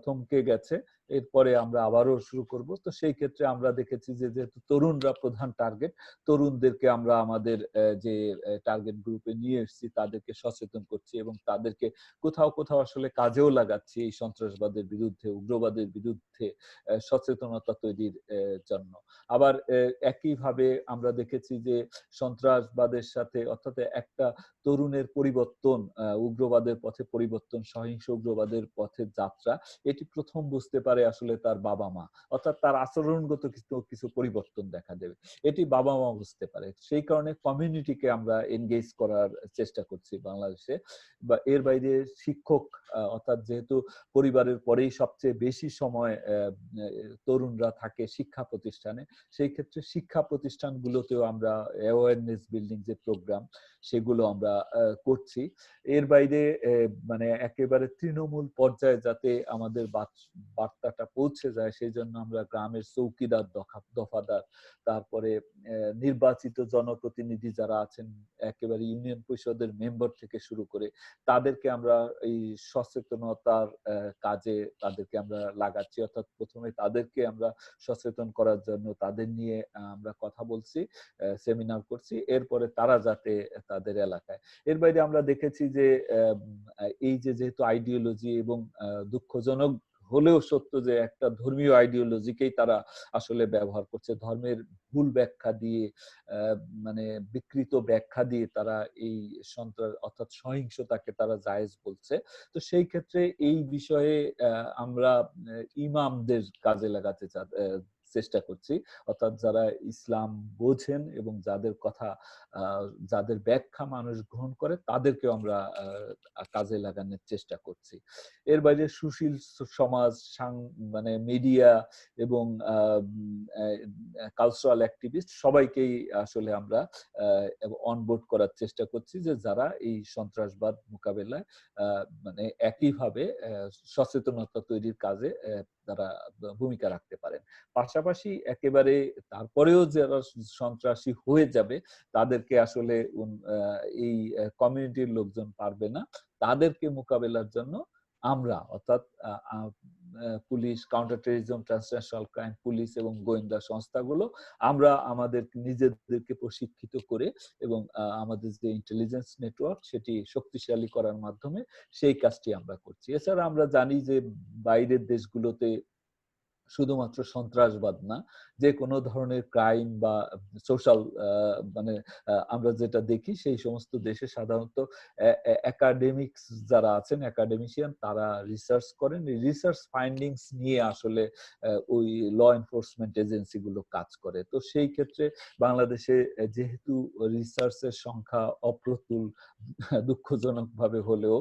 থমকে গেছে। এরপরে আমরা আবারও শুরু করব। তো সেই ক্ষেত্রে আমরা দেখেছি যে যেহেতু তরুণরা প্রধান টার্গেট, তরুণদেরকে আমরা আমাদের যে টার্গেট গ্রুপে নিয়ে এসেছি তাদেরকে সচেতন করছি এবং তাদেরকে কোথাও কোথাও আসলে কাজেও লাগাচ্ছি এই সন্ত্রাসবাদের বিরুদ্ধে, উগ্রবাদের বিরুদ্ধে সচেতনতা তৈরির জন্য। আবার একইভাবে আমরা দেখেছি যে সন্ত্রাসবাদের সাথে, অর্থাৎ একটা তরুণের পরিবর্তন, উগ্রবাদের পথে পরিবর্তন, সহিংস উগ্রবাদের পথে যাত্রা, এটি প্রথম বুঝতে পারে আসলে তার বাবা মা, অর্থাৎ তার আচরণগত কিছু পরিবর্তন দেখা দেবে, এটি বাবা মা বুঝতে পারে। সেই কারণে কমিউনিটিকে আমরা এনগেজ করার চেষ্টা করছি বাংলাদেশে। বা এর বাইরে শিক্ষক, অর্থাৎ যেহেতু পরিবারের পরেই সবচেয়ে বেশি সময় তরুণরা থাকে শিক্ষা প্রতিষ্ঠানে, সেই ক্ষেত্রে শিক্ষা প্রতিষ্ঠানগুলোতেও আমরা অ্যাওয়ারনেস বিল্ডিং যে প্রোগ্রাম সেগুলো আমরা করছি। এর বাইরে মানে একেবারে তৃণমূল পর্যায়ে যাতে আমাদের বার্তাটা পৌঁছে যায় সেই জন্য আমরা গ্রামের চৌকিদার, দফাদার, তারপরে নির্বাচিত জনপ্রতিনিধি যারা আছেন একেবারে ইউনিয়ন পরিষদের মেম্বার থেকে শুরু করে তাদেরকে আমরা এই সচেতনতার কাজে তাদেরকে আমরা লাগাচ্ছি, অর্থাৎ প্রথমে তাদেরকে আমরা সচেতন করার জন্য তাদের নিয়ে আমরা কথা বলছি, সেমিনার করছি, এরপরে তারা যাতে তাদের এলাকায়। এর বাইরে আমরা দেখেছি যে এই যে যেহেতু আইডিওলজি এবং দুঃখজনক হলেও সত্য যে একটা ধর্মীয় আইডিওলজিকেই তারা আসলে ব্যবহার করছে, ধর্মের ভুল ব্যাখ্যা দিয়ে, মানে বিকৃত ব্যাখ্যা দিয়ে তারা এই সন্ত্রাস অর্থাৎ সহিংসতাকে তারা জায়েজ বলছে। তো সেই ক্ষেত্রে এই বিষয়ে আমরা ইমামদের কাজে লাগাতে চেষ্টা করছি, অর্থাৎ যারা ইসলাম বোঝেন এবং যাদের কথা, যাদের ব্যাখ্যা মানুষ গ্রহণ করে তাদেরকে আমরা কাজে লাগানোর চেষ্টা করছি। এর বাইরে সুশীল সমাজ, মানে মিডিয়া এবং কালচারাল অ্যাক্টিভিস্ট সবাইকেই আসলে আমরা অনবোর্ড করার চেষ্টা করছি যে যারা এই সন্ত্রাসবাদ মোকাবেলায় মানে একইভাবে সচেতনতা তৈরির কাজে তারা ভূমিকা রাখতে পারেন। পাশাপাশি একেবারে তারপরেও যারা সন্ত্রাসী হয়ে যাবে তাদেরকে আসলে এই কমিউনিটির লোকজন পারবে না, তাদেরকে মোকাবেলার জন্য আমরা, অর্থাৎ police, counter terrorism, transnational crime police এবং গোয়েন্দা সংস্থাগুলো, আমরা আমাদের নিজেদেরকে প্রশিক্ষিত করে এবং আমাদের যে ইন্টেলিজেন্স নেটওয়ার্ক সেটি শক্তিশালী করার মাধ্যমে সেই কাজটি আমরা করছি। এছাড়া আমরা জানি যে বাইরের দেশগুলোতে শুধুমাত্র সন্ত্রাসবাদ না, যে কোনো ধরনের ক্রাইম বা সোশ্যাল মানে আমরা যেটা দেখি সেই সমস্ত দেশে সাধারণত একাডেমিক্স যারা আছেন, একাডেমিশিয়ান, তারা রিসার্চ করেন, রিসার্চ ফাইন্ডিংস নিয়ে আসলে ওই ল এনফোর্সমেন্ট এজেন্সি গুলো কাজ করে। তো সেই ক্ষেত্রে বাংলাদেশে যেহেতু রিসার্চের সংখ্যা অপ্রতুল দুঃখজনক ভাবে হলেও,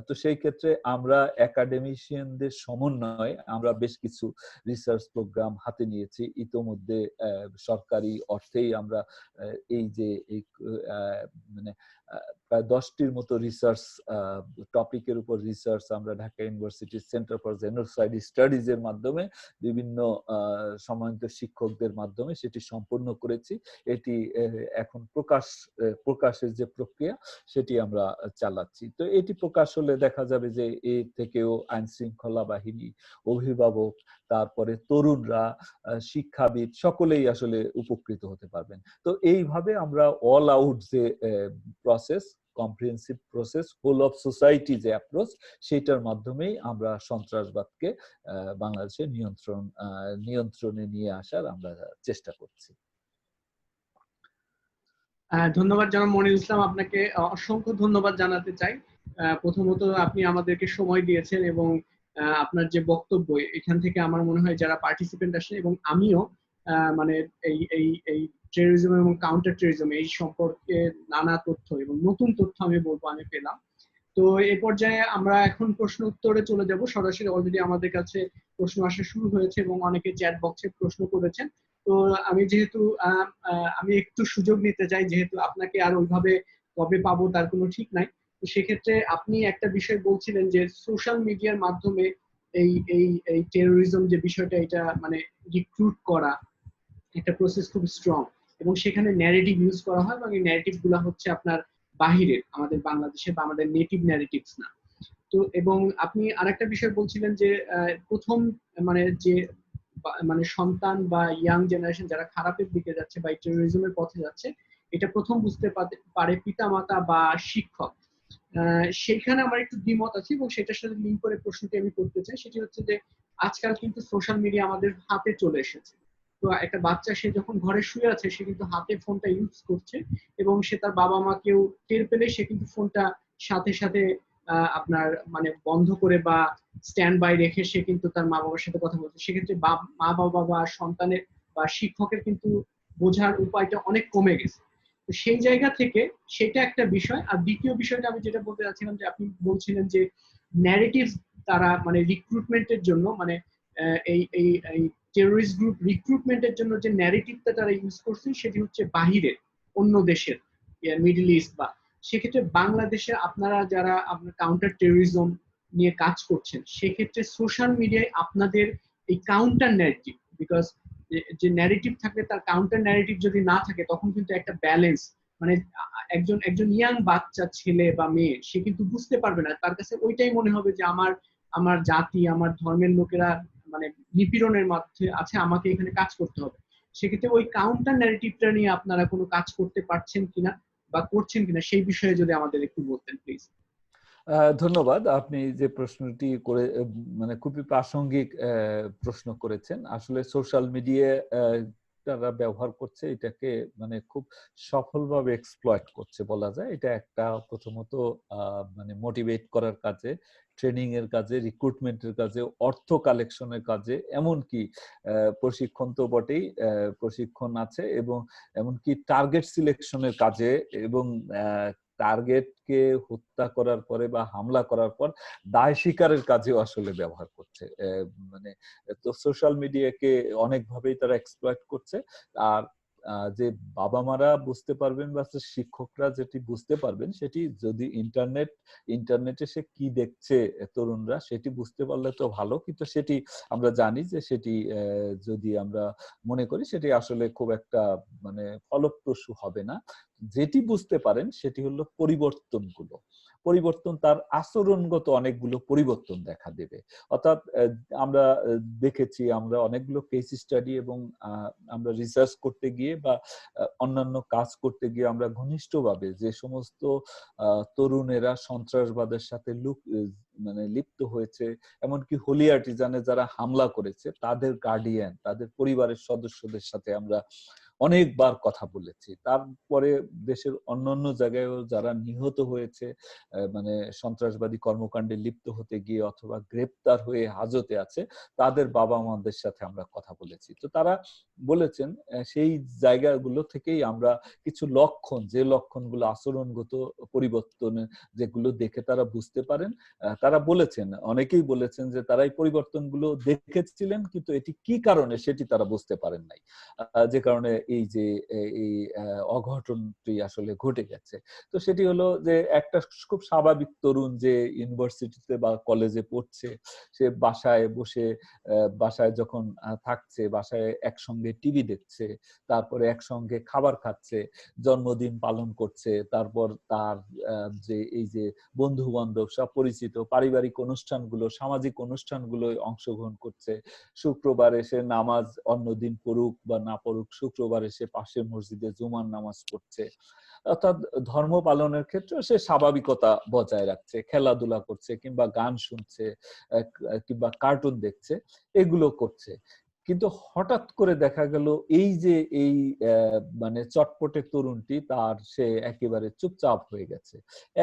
তো সেই ক্ষেত্রে আমরা একাডেমিশিয়ানদের সমন্বয়ে আমরা বেশ কিছু রিসার্চ প্রোগ্রাম হাতে নিয়েছি ইতোমধ্যে। সরকারি অর্থেই আমরা এই যে এই মানে প্রায় 10টির মতো রিসার্চ টপিকের উপর রিসার্চ আমরা ঢাকা ইউনিভার্সিটির সেন্টার ফর জেনোসাইড স্টাডিজ এর মাধ্যমে বিভিন্ন সম্মানিত শিক্ষকদের মাধ্যমে সেটি সম্পূর্ণ করেছি। এটি এখন প্রকাশের যে প্রক্রিয়া সেটি আমরা চালাচ্ছি। তো এটি প্রকাশ হলে দেখা যাবে যে এর থেকেও আইন শৃঙ্খলা বাহিনী, অভিভাবক, তারপরে তরুণরা, শিক্ষাবিদ সকলেই আসলে উপকৃত হতে পারবেন। তো এইভাবে আমরা অল আউট যে process, comprehensive process, whole of society যে অ্যাপ্রোচ, সেটার মাধ্যমেই আমরা সন্ত্রাসবাদকে বাংলাদেশে নিয়ন্ত্রণে নিয়ে আসার আমরা চেষ্টা করছি। ধন্যবাদ জনাব মনিরুল ইসলাম, আপনাকে অসংখ্য ধন্যবাদ জানাতে চাই। প্রথমত আপনি আমাদেরকে সময় দিয়েছেন এবং আপনার যে বক্তব্য, এখান থেকে আমার মনে হয় যারা পার্টিসিপেন্ট আসে এবং আমিও মানে এই এই এই টেররিজম এবং কাউন্টার টেররিজম এই সম্পর্কে নানা তথ্য এবং নতুন তথ্য আমি বলবো আমি পেলাম। তো এই পর্যায়ে আমরা এখন প্রশ্ন উত্তরে চলে যাব সরাসরি। অলরেডি আমাদের কাছে প্রশ্ন আসা শুরু হয়েছে এবং অনেকে চ্যাট বক্সে প্রশ্ন করেছেন। তো আমি যেহেতু আমি একটু সুযোগ নিতে চাই, যেহেতু আপনাকে আর ওইভাবে কবে পাবো তার কোনো ঠিক নাই। তো সেক্ষেত্রে আপনি একটা বিষয় বলছিলেন যে সোশ্যাল মিডিয়ার মাধ্যমে এই এই এই টেরোরিজম যে বিষয়টা, এটা মানে রিক্রুট করা একটা প্রসেস খুব স্ট্রং এবং সেখানে ন্যারেটিভ ইউজ করা হয় এবং এই ন্যারেটিভ গুলা হচ্ছে আপনার বাহিরের, আমাদের বাংলাদেশের বা আমাদের নেটিভ ন্যারেটিভস না। তো এবং আপনি আরেকটা বিষয় বলছিলেন যে প্রথম মানে যে মানে সন্তান বা ইয়াং জেনারেশন যারা খারাপের দিকে যাচ্ছে বা টেরোরিজমের পথে যাচ্ছে, এটা প্রথম বুঝতে পারে পিতামাতা বা শিক্ষক। সেখানে আমার একটু দ্বিমত আছে এবং সেটার সাথে লিঙ্ক করে প্রশ্নটি আমি করতে চাই। সেটি হচ্ছে যে আজকাল কিন্তু সোশ্যাল মিডিয়া আমাদের হাতে চলে এসেছে। তো একটা বাচ্চা সে যখন ঘরে শুয়ে আছে সে কিন্তু হাতে ফোনটা ইউজ করছে এবং সে তার বাবা মাকেও টের পেলে সে কিন্তু ফোনটা সাথে সাথে আপনার মানে বন্ধ করে বা স্ট্যান্ড বাই রেখে সে কিন্তু তার মা বাবার সাথে কথা বলছে। সেক্ষেত্রে মা বাবা বা সন্তানের বা শিক্ষকের কিন্তু বোঝার উপায়টা অনেক কমে গেছে। তো সেই জায়গা থেকে সেটা একটা বিষয়। আর দ্বিতীয় বিষয়টা আমি যেটা বলতে চাচ্ছিলাম যে আপনি বলছিলেন যে ন্যারেটিভ তারা মানে রিক্রুটমেন্টের জন্য মানে এই এই এই টেরোরিস্ট গ্রুপ রিক্রুটমেন্টের জন্য যে ন্যারেটিভটা তারা ইউজ করছে সেটি হচ্ছে বাহিরের অন্য দেশের, মিডল ইস্ট বা সেক্ষেত্রে বাংলাদেশে আপনারা যারা আপনার কাউন্টার টেরোরিজম নিয়ে কাজ করছেন সেক্ষেত্রে সোশ্যাল মিডিয়ায় আপনাদের এই কাউন্টার ন্যারেটিভ, বিকজ যে ন্যারেটিভ থাকলে তার কাউন্টার ন্যারেটিভ যদি না থাকে তখন কিন্তু একটা ব্যালেন্স মানে একজন একজন ইয়াং বাচ্চা ছেলে বা মেয়ে সে কিন্তু বুঝতে পারবে না, তার কাছে ওইটাই মনে হবে যে আমার আমার জাতি আমার ধর্মের লোকেরা মানে নিপীড়নের মধ্যে আছে, আমাকে এখানে কাজ করতে হবে। সেক্ষেত্রে ওই কাউন্টার ন্যারেটিভটা নিয়ে আপনারা কোনো কাজ করতে পারছেন কিনা বা করছেন কিনা সেই বিষয়ে যদি আমাদের একটু বলতেন প্লিজ। ধন্যবাদ। আপনি যে প্রশ্নটি করে মানে খুবই প্রাসঙ্গিক প্রশ্ন করেছেন। আসলে সোশ্যাল মিডিয়া তারা ব্যবহার করছে এটাকে মানে খুব সফলভাবে এক্সপ্লয়েট করছে বলা যায়। এটা একটা প্রথমত মানে মোটিভেট করার কাজে, ট্রেনিং এর কাজে, রিক্রুটমেন্টের কাজে, অর্থ কালেকশনের কাজে, এমনকি প্রশিক্ষণ তো বটেই, প্রশিক্ষণ আছে এবং এমনকি টার্গেট সিলেকশনের কাজে এবং টার্গেটকে হত্যা করার পরে বা হামলা করার পর দায় স্বীকারের কাজেও আসলে ব্যবহার করছে। মানে তো সোশ্যাল মিডিয়াকে অনেকভাবেই তারা এক্সপ্লয়েট করছে। আর যে বাবা মারা বুঝতে পারবেন বা শিক্ষকরা যেটি বুঝতে পারবেন সেটি যদি ইন্টারনেটে সে কি দেখছে তরুণরা সেটি বুঝতে পারলে তো ভালো, কিন্তু সেটি আমরা জানি যে সেটি যদি আমরা মনে করি সেটি আসলে খুব একটা মানে ফলপ্রসূ হবে না। যেটি বুঝতে পারেন সেটি হলো পরিবর্তন, তার আচরণগত অনেকগুলো পরিবর্তন দেখা দেবে। অর্থাৎ আমরা দেখেছি, আমরা অনেকগুলো কেস স্টাডি এবং আমরা রিসার্চ করতে গিয়ে বা অন্যান্য কাজ করতে গিয়ে আমরা ঘনিষ্ঠভাবে যে সমস্ত তরুণেরা সন্ত্রাসবাদের সাথে মানে লিপ্ত হয়েছে, এমনকি হোলি আর্টিজানে যারা হামলা করেছে তাদের গার্ডিয়ান, তাদের পরিবারের সদস্যদের সাথে আমরা অনেকবার কথা বলেছি। তারপরে দেশের অন্যান্য জায়গায়ও যারা নিহত হয়েছে মানে সন্ত্রাসবাদী কর্মকাণ্ডে লিপ্ত হতে গিয়ে অথবা গ্রেপ্তার হয়ে হাজতে আছে, তাদের বাবা মাদের সাথে আমরা কথা বলেছি। তো তারা বলেছেন সেই জায়গাগুলো থেকেই আমরা কিছু লক্ষণ, যে লক্ষণগুলো আচরণগত পরিবর্তনের যেগুলো দেখে তারা বুঝতে পারেন, তারা বলেছেন, অনেকেই বলেছেন যে তারা এই পরিবর্তনগুলো দেখেছিলেন কিন্তু এটি কি কারণে সেটি তারা বুঝতে পারেন নাই, যে কারণে এই যে এই অঘটনটি আসলে ঘটে গেছে। তো সেটি হলো যে একটা খুব স্বাভাবিক তরুণ যে ইউনিভার্সিটিতে বা কলেজে পড়ছে, সে বাসায় বসে বাসায় যখন থাকছে, বাসায় একসঙ্গে টিভি দেখছে, তারপরে একসঙ্গে খাবার খাচ্ছে, জন্মদিন পালন করছে, তারপর তার যে এই যে বন্ধু বান্ধব সব পরিচিত পারিবারিক অনুষ্ঠানগুলো, সামাজিক অনুষ্ঠানগুলোয় অংশগ্রহণ করছে। শুক্রবার এসে নামাজ অন্যদিন পড়ুক বা না পড়ুক, শুক্রবার এসে পাশের মসজিদে জুমার নামাজ পড়ছে। অর্থাৎ ধর্ম পালনের ক্ষেত্রে সে স্বাভাবিকতা বজায় রাখছে, খেলাধুলা করছে কিংবা গান শুনছে কিংবা কার্টুন দেখছে, এগুলো করছে। কিন্তু হঠাৎ করে দেখা গেল এই যে এই মানে চটপটে তরুণটি তার সে একেবারে চুপচাপ হয়ে গেছে।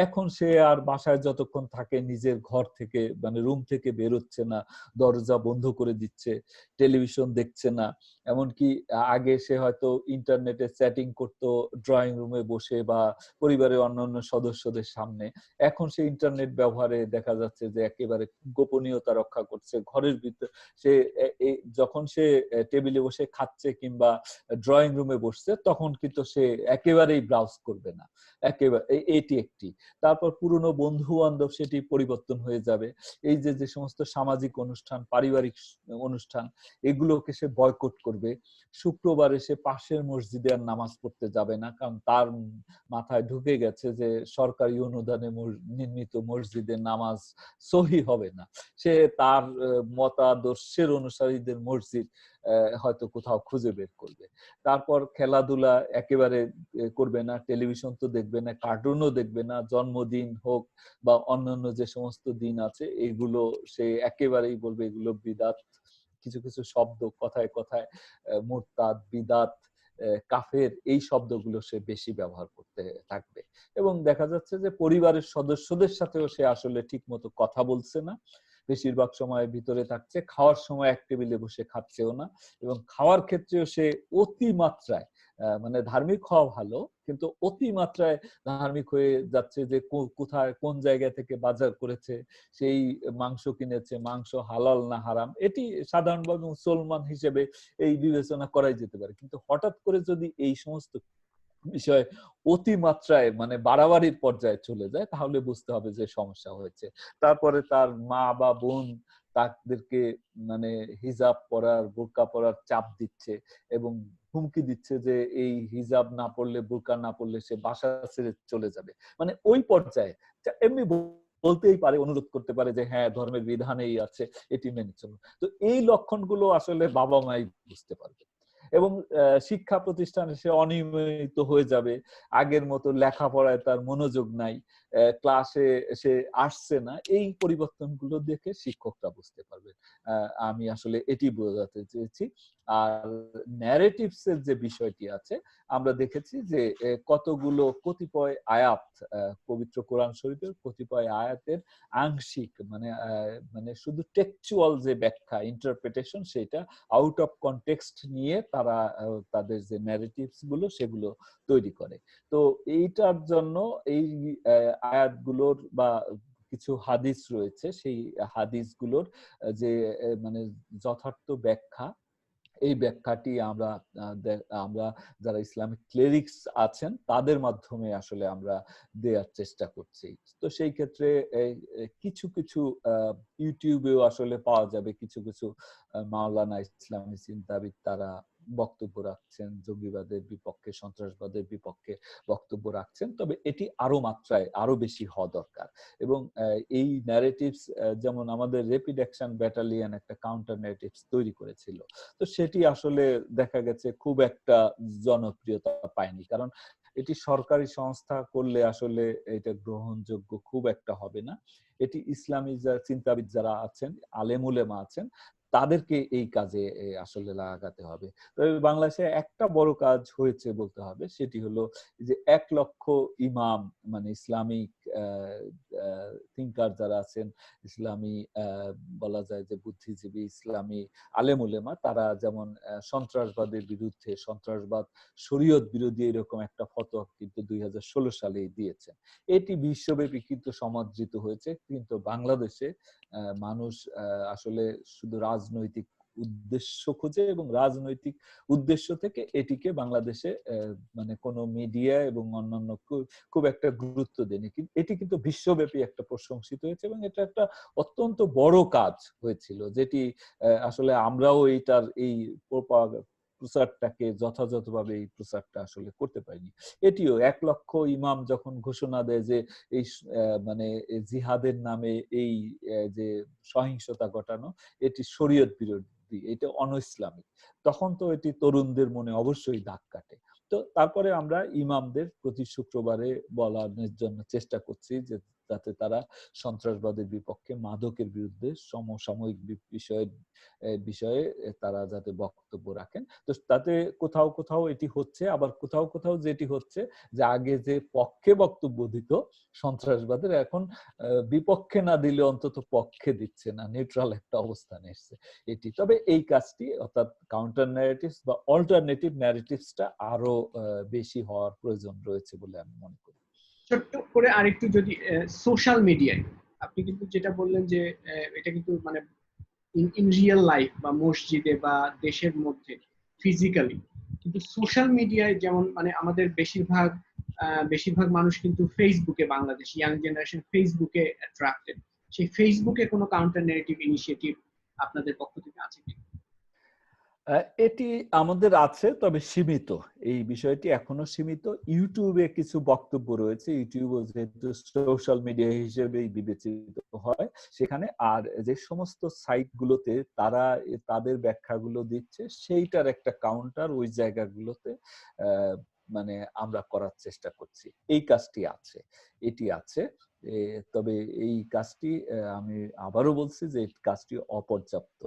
এখন সে আর বাসায় যতক্ষণ থাকে নিজের ঘর থেকে মানে রুম থেকে বেরোচ্ছে না, দরজা বন্ধ করে দিচ্ছে, টেলিভিশন দেখছে না। এমনকি আগে সে হয়তো ইন্টারনেটে চ্যাটিং করতো ড্রয়িং রুমে বসে বা পরিবারের অন্যান্য সদস্যদের সামনে। এখন সে ইন্টারনেট ব্যবহারে দেখা যাচ্ছে যে একেবারে গোপনীয়তা রক্ষা করছে ঘরের ভিতর। সে যখন সে টেবিলে বসে খাচ্ছে কিংবা ড্রয়িং রুমে বসছে তখন কিন্তু সে একেবারেই ব্রাউজ করবে না। একেবারে এটি একটি। তারপর পুরনো বন্ধু বান্ধব সেটি পরিবর্তন হয়ে যাবে। এই যে যে সমস্ত সামাজিক অনুষ্ঠান, পারিবারিক অনুষ্ঠান, এগুলোকে সে বয়কট করবে। শুক্রবারে সে পাশের মসজিদে আর নামাজ পড়তে যাবে না, কারণ তার মাথায় ঢুকে গেছে যে সরকারি অনুদানে নির্মিত মসজিদে নামাজ সহি হবে না। সে তার মতাদর্শের অনুসারীদের মসজিদ হয়তো কোথাও খুঁজে বের করবে। তারপর খেলাধুলা একেবারে করবে না, টেলিভিশন তো দেখবে না, কার্টুনও দেখবে না, জন্মদিন হোক বা অন্যান্য যে সমস্ত দিন আছে এগুলো সে একেবারেই বলবে এগুলো বিদাত। কিছু কিছু শব্দ কথায় কথায় মুরতাদ, বিদাত, কাফের এই শব্দগুলো সে বেশি ব্যবহার করতে থাকবে। এবং দেখা যাচ্ছে যে পরিবারের সদস্যদের সাথেও সে আসলে ঠিক মতো কথা বলছে না, বেশিরভাগ সময় ভিতরে থাকছে, খাওয়ার সময় এক টেবিলে বসে খাচ্ছেও না, এবং খাওয়ার ক্ষেত্রেও সে অতিমাত্রায় মানে ধার্মিক হওয়া ভালো কিন্তু অতিমাত্রায় ধার্মিক হয়ে যাচ্ছে, যে কোথায় কোন জায়গা থেকে বাজার করেছে, সেই মাংস কিনেছে, মাংস হালাল না হারাম, এটি সাধারণভাবে মুসলমান হিসেবে এই বিবেচনা করাই যেতে পারে। কিন্তু হঠাৎ করে যদি এই সমস্ত বিষয় অতিমাত্রায় মানে বাড়াবাড়ির পর্যায়ে চলে যায় তাহলে বুঝতে হবে যে সমস্যা হয়েছে। তারপরে তার মা বা বোন তাদেরকে মানে হিজাব পরার, বোরকা পরার চাপ দিচ্ছে এবং হুমকি দিচ্ছে যে এই হিজাব না পড়লে, বোরকা না পড়লে সে বাসা ছেড়ে চলে যাবে। মানে ওই পর্যায়ে এমনি বলতেই পারে, অনুরোধ করতে পারে যে হ্যাঁ ধর্মের বিধানেই আছে, এটি মেনে চলো। তো এই লক্ষণগুলো আসলে বাবা মাই বুঝতে পারবে। এবং শিক্ষা প্রতিষ্ঠানে সে অনিয়মিত হয়ে যাবে, আগের মতো লেখাপড়ায় তার মনোযোগ নাই, ক্লাসে সে আসছে না, এই পরিবর্তনগুলো দেখে শিক্ষকরা বুঝতে পারবে। আমি আসলে এটি বোঝাতে চেয়েছি। আর ন্যারেটিভস এর যে বিষয়টি আছে, আমরা দেখেছি যে কতগুলো কতিপয় আয়াত, পবিত্র কোরআন শরীফের কতিপয় আয়াতের আংশিক মানে মানে শুধু টেক্সচুয়াল যে ব্যাখ্যা, ইন্টারপ্রিটেশন, সেটা আউট অফ কনটেক্সট নিয়ে তারা তাদের যে ন্যারেটিভস গুলো সেগুলো তৈরি করে। তো এইটার জন্য এই আয়াতগুলোর বা কিছু হাদিস রয়েছে, সেই হাদিসগুলোর যে মানে যথার্থ ব্যাখ্যা, এই ব্যাখ্যাটি আমরা আমরা যারা ইসলামিক ক্লেরিক্স আছেন তাদের মাধ্যমে আসলে আমরা দেওয়ার চেষ্টা করছি। তো সেই ক্ষেত্রে কিছু কিছু ইউটিউবেও আসলে পাওয়া যাবে কিছু কিছু মাওলানা ইসলামী চিন্তাবিদ, তারা বক্তব্য রাখছেন, জঙ্গিবাদের বিপক্ষে, সন্ত্রাসবাদের বিপক্ষে বক্তব্য রাখছেন। তবে এটি আরো মাত্রায় আরো বেশি হওয়া দরকার। এবং এই ন্যারেটিভস, যেমন আমাদের র্যাপিড অ্যাকশন ব্যাটালিয়ন একটা কাউন্টার ন্যারেটিভস তৈরি করেছিল, তো সেটি আসলে দেখা গেছে খুব একটা জনপ্রিয়তা পায়নি, কারণ এটি সরকারি সংস্থা করলে আসলে এটা গ্রহণযোগ্য খুব একটা হবে না। এটি ইসলামী চিন্তাবিদ যারা আছেন, আলেম উলেমা আছেন, তাদেরকে এই কাজে আসলে লাগাতে হবে। তবে বাংলাদেশে একটা বড় কাজ হয়েছে বলতে হবে, সেটি হলো যে 1,00,000 ইমাম মানে ইসলামিক থিঙ্কার যারা আছেন, ইসলামী বলা যায় যে বুদ্ধিজীবী, ইসলামী আলেম উলেমা, তারা যেমন সন্ত্রাসবাদের বিরুদ্ধে, সন্ত্রাসবাদ শরীয়ত বিরোধী এরকম একটা ফতোয়া কিন্তু 2016 সালেই দিয়েছেন। এটি বিশ্বব্যাপী কিন্তু সমাদৃত হয়েছে, কিন্তু বাংলাদেশে মানুষ আসলে শুধু রাজনৈতিক উদ্দেশ্য খুঁজে এবং রাজনৈতিক উদ্দেশ্য থেকে এটিকে বাংলাদেশে মানে কোনো মিডিয়া এবং অন্যান্য খুব একটা গুরুত্ব দেয়নি। কিন্তু এটি কিন্তু বিশ্বব্যাপী একটা প্রশংসিত হয়েছে এবং এটা একটা অত্যন্ত বড় কাজ হয়েছিল, যেটি আসলে আমরাও এইটার এই প্রচারটাকে যথাযথভাবে এই প্রচারটা আসলে করতে পারিনি। এটিও 1 লক্ষ ইমাম যখন ঘোষণা দেয় যে এই মানে জিহাদের নামে এই যে সহিংসতা ঘটানো এটি শরীয়ত বিরোধী, এটা অনইসলামিক, তখন তো এটি তরুণদের মনে অবশ্যই দাগ কাটে। তো তারপরে আমরা ইমামদের প্রতি শুক্রবারে বলার জন্য চেষ্টা করছি যে যাতে তারা সন্ত্রাসবাদের বিপক্ষে, মাদকের বিরুদ্ধে, সমসাময়িক বিষয়ে তারা যাতে বক্তব্য রাখেন। তো তাতে কোথাও কোথাও এটি হচ্ছে, আবার কোথাও কোথাও যেটি হচ্ছে যে আগে যে পক্ষে বক্তব্য দিত সন্ত্রাসবাদের, এখন বিপক্ষে না দিলে অন্তত পক্ষে দিচ্ছে না, নিউট্রাল একটা অবস্থানে এসছে এটি। তবে এই কাজটি অর্থাৎ কাউন্টার ন্যারেটিভস বা অল্টারনেটিভ ন্যারেটিভসটা আরো বেশি হওয়ার প্রয়োজন রয়েছে বলে আমি মনে করি। ছোট্ট করে আরেকটু যদি সোশ্যাল মিডিয়ায় আপনি কিন্তু যেটা বললেন যে এটা কিন্তু মানে ইন রিয়েল লাইফ বা মসজিদে বা দেশের মধ্যে ফিজিক্যালি, কিন্তু সোশ্যাল মিডিয়ায় যেমন মানে আমাদের বেশিরভাগ মানুষ কিন্তু ফেসবুকে, বাংলাদেশ ইয়াং জেনারেশন ফেসবুকে অ্যাট্রাক্টেড। সেই ফেসবুকে কোনো কাউন্টার নেগেটিভ ইনিশিয়েটিভ আপনাদের পক্ষ থেকে আছে কি? এটি আমাদের আছে, তবে সীমিত। এই বিষয়টি এখনো সীমিত। ইউটিউবে কিছু বক্তব্য রয়েছে, ইউটিউব যেহেতু সোশ্যাল মিডিয়া হিসেবেই বিবেচিত হয় সেখানে, আর যে সমস্ত সাইটগুলোতে তারা তাদের ব্যাখ্যাগুলো দিচ্ছে সেইটার একটা কাউন্টার ওই জায়গাগুলোতে মানে আমরা করার চেষ্টা করছি। এই কাজটি আছে, এটি আছে। তবে এই কাজটি আমি আবারও বলছি যে এই কাজটি অপর্যাপ্ত।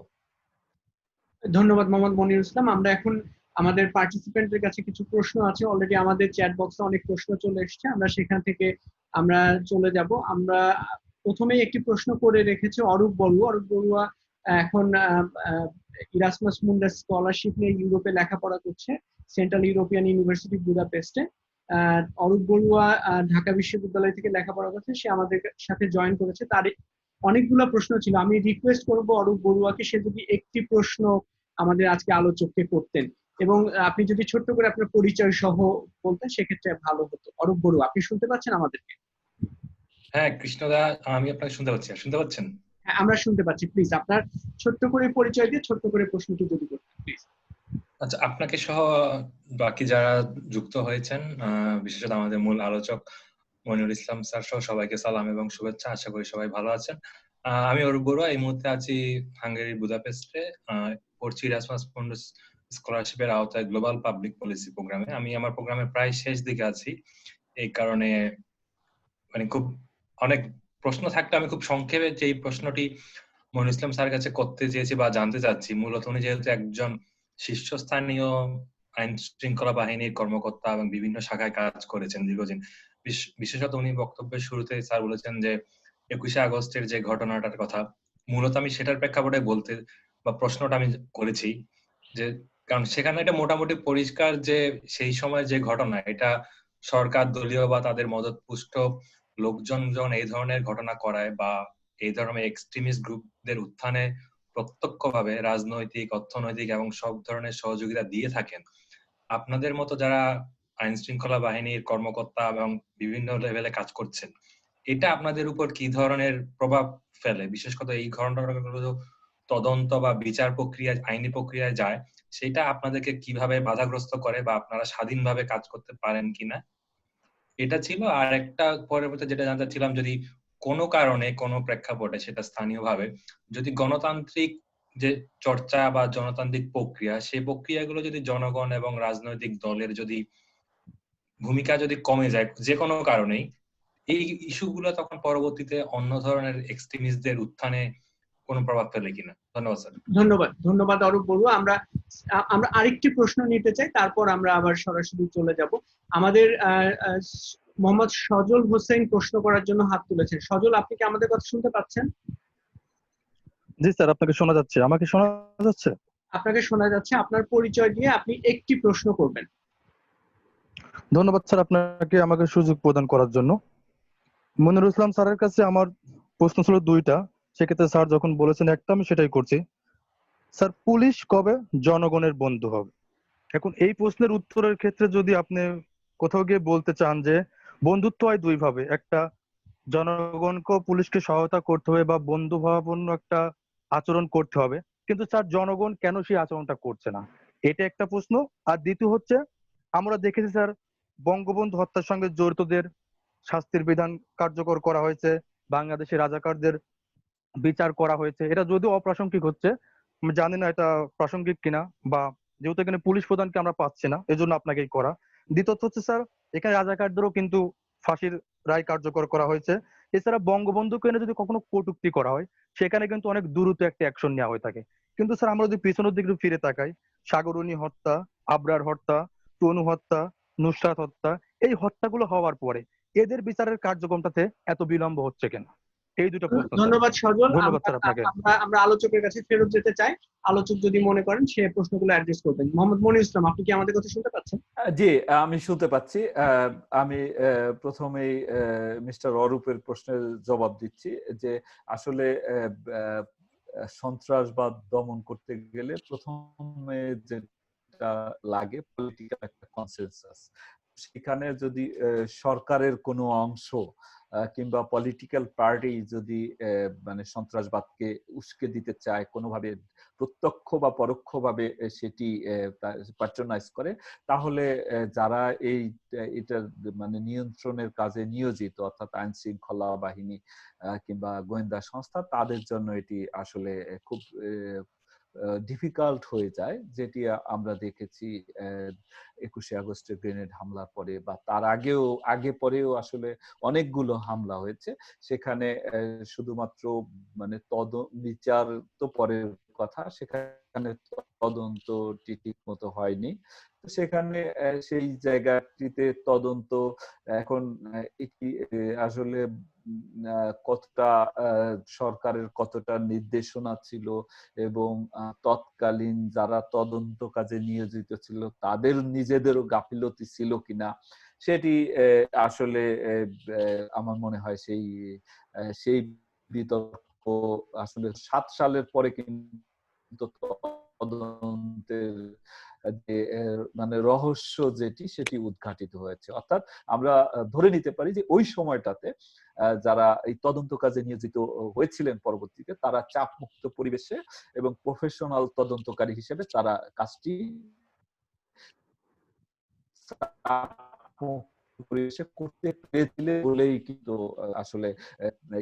ধন্যবাদ মোহাম্মদ মনিরুল ইসলাম। আমরা এখন আমাদের পার্টিসিপেন্টের কাছে কিছু প্রশ্ন আছে, অলরেডি আমাদের চ্যাট বক্সে অনেক প্রশ্ন চলে এসেছে, আমরা সেখান থেকে আমরা চলে যাব। আমরা প্রথমেই একটি প্রশ্ন করে রেখেছে অরূপ বড়ুয়া। অরূপ বড়ুয়া এখন ইরাসমাস মুন্ডাস স্কলারশিপ নিয়ে ইউরোপে লেখাপড়া করছে, সেন্ট্রাল ইউরোপিয়ান ইউনিভার্সিটি বুদাপেস্টে। অরূপ বড়ুয়া ঢাকা বিশ্ববিদ্যালয় থেকে লেখাপড়া করছে, সে আমাদের সাথে জয়েন করেছে। তার অনেকগুলো প্রশ্ন ছিল, আমি রিকোয়েস্ট করব অরূপ বড়ুয়াকে সে যদি একটি প্রশ্ন আমাদের আজকে আলোচককে করতেন, এবং আপনি যদি ছোট্ট করে আপনার পরিচয় সহ বলতেন সেক্ষেত্রে ভালো হতো। অরূপ বড়ুয়া, আপনি শুনতে পাচ্ছেন আমাদেরকে? হ্যাঁ কৃষ্ণদা, আমি আপনাকে শুনতে পাচ্ছি, শুনতে পাচ্ছেন? হ্যাঁ, আমরা শুনতে পাচ্ছি। প্লিজ আপনার ছোট্ট করে পরিচয় দিয়ে ছোট্ট করে প্রশ্নটি যদি করতেন প্লিজ। আচ্ছা, আপনাকে সহ বাকি যারা যুক্ত হয়েছেন, বিশেষত আমাদের মূল আলোচক মনিরুল ইসলাম স্যার সহ সবাইকে সালাম এবং শুভেচ্ছা। আশা করি সবাই ভালো আছেন। আমি অরূপ বড়ুয়া, এই মুহূর্তে আছি হাঙ্গেরির বুদাপেস্টে, পড়ছি ইরাসমাস মুন্ডাস স্কলারশিপের আওতায় গ্লোবাল পাবলিক পলিসি প্রোগ্রামে। আমি আমার প্রোগ্রামের প্রায় শেষ দিকে আছি, এই কারণে মানে খুব অনেক প্রশ্ন থাকলে আমি খুব সংক্ষেপে যে প্রশ্নটি মনিরুল ইসলাম স্যারের কাছে করতে চেয়েছি বা জানতে চাচ্ছি, মূলত উনি যেহেতু একজন শীর্ষস্থানীয় আইন শৃঙ্খলা বাহিনীর কর্মকর্তা এবং বিভিন্ন শাখায় কাজ করেছেন দীর্ঘদিন, বিশেষত উনি বক্তব্যের শুরুতে স্যার বলেছেন যে 21শে আগস্টের যে ঘটনাটার কথা, মূলত আমি সেটার প্রেক্ষাপটে বলতে বা প্রশ্নটা আমি করেছি যে, কারণ সেখানে এটা মোটামুটি পরিষ্কার যে সেই সময় যে ঘটনা, এটা সরকার দলীয় বা তাদের মদতপুষ্ট লোকজন যখন এই ধরনের ঘটনা করায় বা এই ধরনের এক্সট্রিমিস্ট গ্রুপদের উত্থানে প্রত্যক্ষভাবে রাজনৈতিক, অর্থনৈতিক এবং সব ধরনের সহযোগিতা দিয়ে থাকেন, আপনাদের মতো যারা আইন শৃঙ্খলা বাহিনীর কর্মকর্তা এবং বিভিন্ন লেভেলে কাজ করছেন, এটা আপনাদের উপর কি ধরনের প্রভাব ফেলে? বিশেষ করে এই ঘটনাগুলো তদন্ত বা বিচার প্রক্রিয়া, আইনি প্রক্রিয়ায় যায়, সেটা আপনাদেরকে কিভাবে বাধাগ্রস্ত করে বা আপনারা স্বাধীনভাবে কাজ করতে পারেন কিনা, এটা ছিল। আর একটা পরবর্তী যেটা জানতে চাচ্ছিলাম, যদি কোনো কারণে কোনো প্রেক্ষাপটে সেটা স্থানীয়ভাবে যদি গণতান্ত্রিক যে চর্চা বা জনতান্ত্রিক প্রক্রিয়া, সেই প্রক্রিয়াগুলো যদি জনগণ এবং রাজনৈতিক দলের যদি ভূমিকা যদি কমে যায় যে কোনো কারণেই, এই ইস্যুগুলো তখন পরবর্তীতে অন্য ধরনের এক্সট্রিমিস্টদের উত্থানে কোনো প্রভাব ফেলে কিনা? ধন্যবাদ স্যার। ধন্যবাদ অরূপ বড়ুয়া। আমরা আমরা আরেকটি প্রশ্ন নিতে চাই, তারপর আমরা আবার সরাসরি চলে যাব। আমাদের মোহাম্মদ সজল হোসেন প্রশ্ন করার জন্য হাত তুলেছেন। সজল, আপনি কি আমাদের কথা শুনতে পাচ্ছেন? জি স্যার, আপনাকে শোনা যাচ্ছে। আমাকে শোনা যাচ্ছে? আপনাকে শোনা যাচ্ছে। আপনার পরিচয় দিয়ে আপনি একটি প্রশ্ন করবেন। ধন্যবাদ স্যার আপনাকে আমাকে সুযোগ প্রদান করার জন্য। মনিরুল ইসলাম স্যারের কাছে আমার প্রশ্ন ছিল দুইটা, সেক্ষেত্রে স্যার যখন বলেছেন একটা, আমি সেটাই করছি। স্যার পুলিশ কবে জনগণের বন্ধু হবে? এখন এই প্রশ্নের উত্তরের ক্ষেত্রে যদি আপনি কোথাও গিয়ে বলতে চান যে বন্ধুত্ব হয় দুই ভাবে, একটা জনগণকে পুলিশকে সহায়তা করতে হবে বা বন্ধুভাবাপন্ন একটা আচরণ করতে হবে, কিন্তু স্যার জনগণ কেন সেই আচরণটা করছে না, এটা একটা প্রশ্ন। আর দ্বিতীয় হচ্ছে, আমরা দেখেছি স্যার বঙ্গবন্ধু হত্যার সঙ্গে জড়িতদের শাস্তির বিধান কার্যকর করা হয়েছে, বাংলাদেশের রাজাকারদের বিচার করা হয়েছে, এটা যদিও অপ্রাসঙ্গিক হচ্ছে, আমি জানি না এটা প্রাসঙ্গিক কিনা, বা যেহেতু এখানে পুলিশ প্রধানকে আমরা পাচ্ছি না এজন্য আপনাকেই করা। দ্বিতীয়ত হচ্ছে স্যার, এখানে রাজাকারদেরও কিন্তু ফাঁসির রায় কার্যকর করা হয়েছে। এছাড়া বঙ্গবন্ধুকে এনে যদি কখনো কটূক্তি করা হয়, সেখানে কিন্তু অনেক দ্রুত একটা অ্যাকশন নেওয়া হয়ে থাকে। কিন্তু স্যার আমরা যদি পিছনের দিকে একটু ফিরে তাকাই, সাগরনী হত্যা, আবরার হত্যা, তনু হত্যা, নুসরাত হত্যা, এই হত্যাগুলো হওয়ার পরে এদের বিচারের কার্যক্রমটাতে এত বিলম্ব হচ্ছে কেন? এই দুটো প্রশ্ন স্যার। ধন্যবাদ সজল। ধন্যবাদ আমরা স্যার আপনাকে। আমরা আমরা আলোচকের কাছে ফেরত যেতে চাই। আলোচক যদি মনে করেন সে প্রশ্নগুলো অ্যাড্রেস করবেন। মোহাম্মদ মনির ইসলাম, আপনি কি আমাদের কথা শুনতে পাচ্ছেন? জি, আমি শুনতে পাচ্ছি। আমি প্রথমেই মিস্টার অরূপের প্রশ্নের জবাব দিচ্ছি যে আসলে সন্ত্রাসবাদ দমন করতে গেলে প্রথমে যেটা লাগে পলিটিক্যাল একটা কনসেনসাস। সেখানে যদি সরকারের কোনো অংশ কিংবা পলিটিক্যাল পার্টি যদি মানে সন্ত্রাসবাদকে উস্কে দিতে চায় কোনোভাবে, প্রত্যক্ষ বা পরোক্ষভাবে সেটি প্যাট্রোনাইজ করে, তাহলে যারা এটার মানে নিয়ন্ত্রণের কাজে নিয়োজিত, অর্থাৎ আইন শৃঙ্খলা বাহিনী কিংবা গোয়েন্দা সংস্থা, তাদের জন্য এটি আসলে খুব ডিফিকাল্ট হয়ে যায়, যেটি আমরা দেখেছি 21শে আগস্টের গ্রেনেড হামলার পরে বা তার আগে পরেও আসলে অনেকগুলো হামলা হয়েছে। সেখানে শুধুমাত্র মানে বিচার তো পরের কথা, সেখানে তদন্ত ঠিক মতো হয়নি। সেখানে সেই জায়গাটিতে তদন্ত এখন এটি আসলে কতটা সরকারের কতটা নির্দেশনা ছিল এবং তৎকালীন যারা তদন্ত কাজে নিয়োজিত ছিল তাদের নিজেদেরও গাফিলতি ছিল কিনা, সেটি আসলে আমার মনে হয় সেই বিতর্ক আসলে 7 সালের পরে কিন্তু তদন্তের যে মানে রহস্য যেটি সেটি উদ্ঘাটিত হয়েছে। অর্থাৎ আমরা ধরে নিতে পারি যে ওই সময়টাতে যারা এই তদন্ত কাজে নিয়োজিত হয়েছিলেন পরবর্তীতে, তারা চাপমুক্ত পরিবেশে এবং প্রফেশনাল তদন্তকারী হিসেবে তারা কাজটি পরিবেশে করতে পেরেছিলেন বলেই কিন্তু আসলে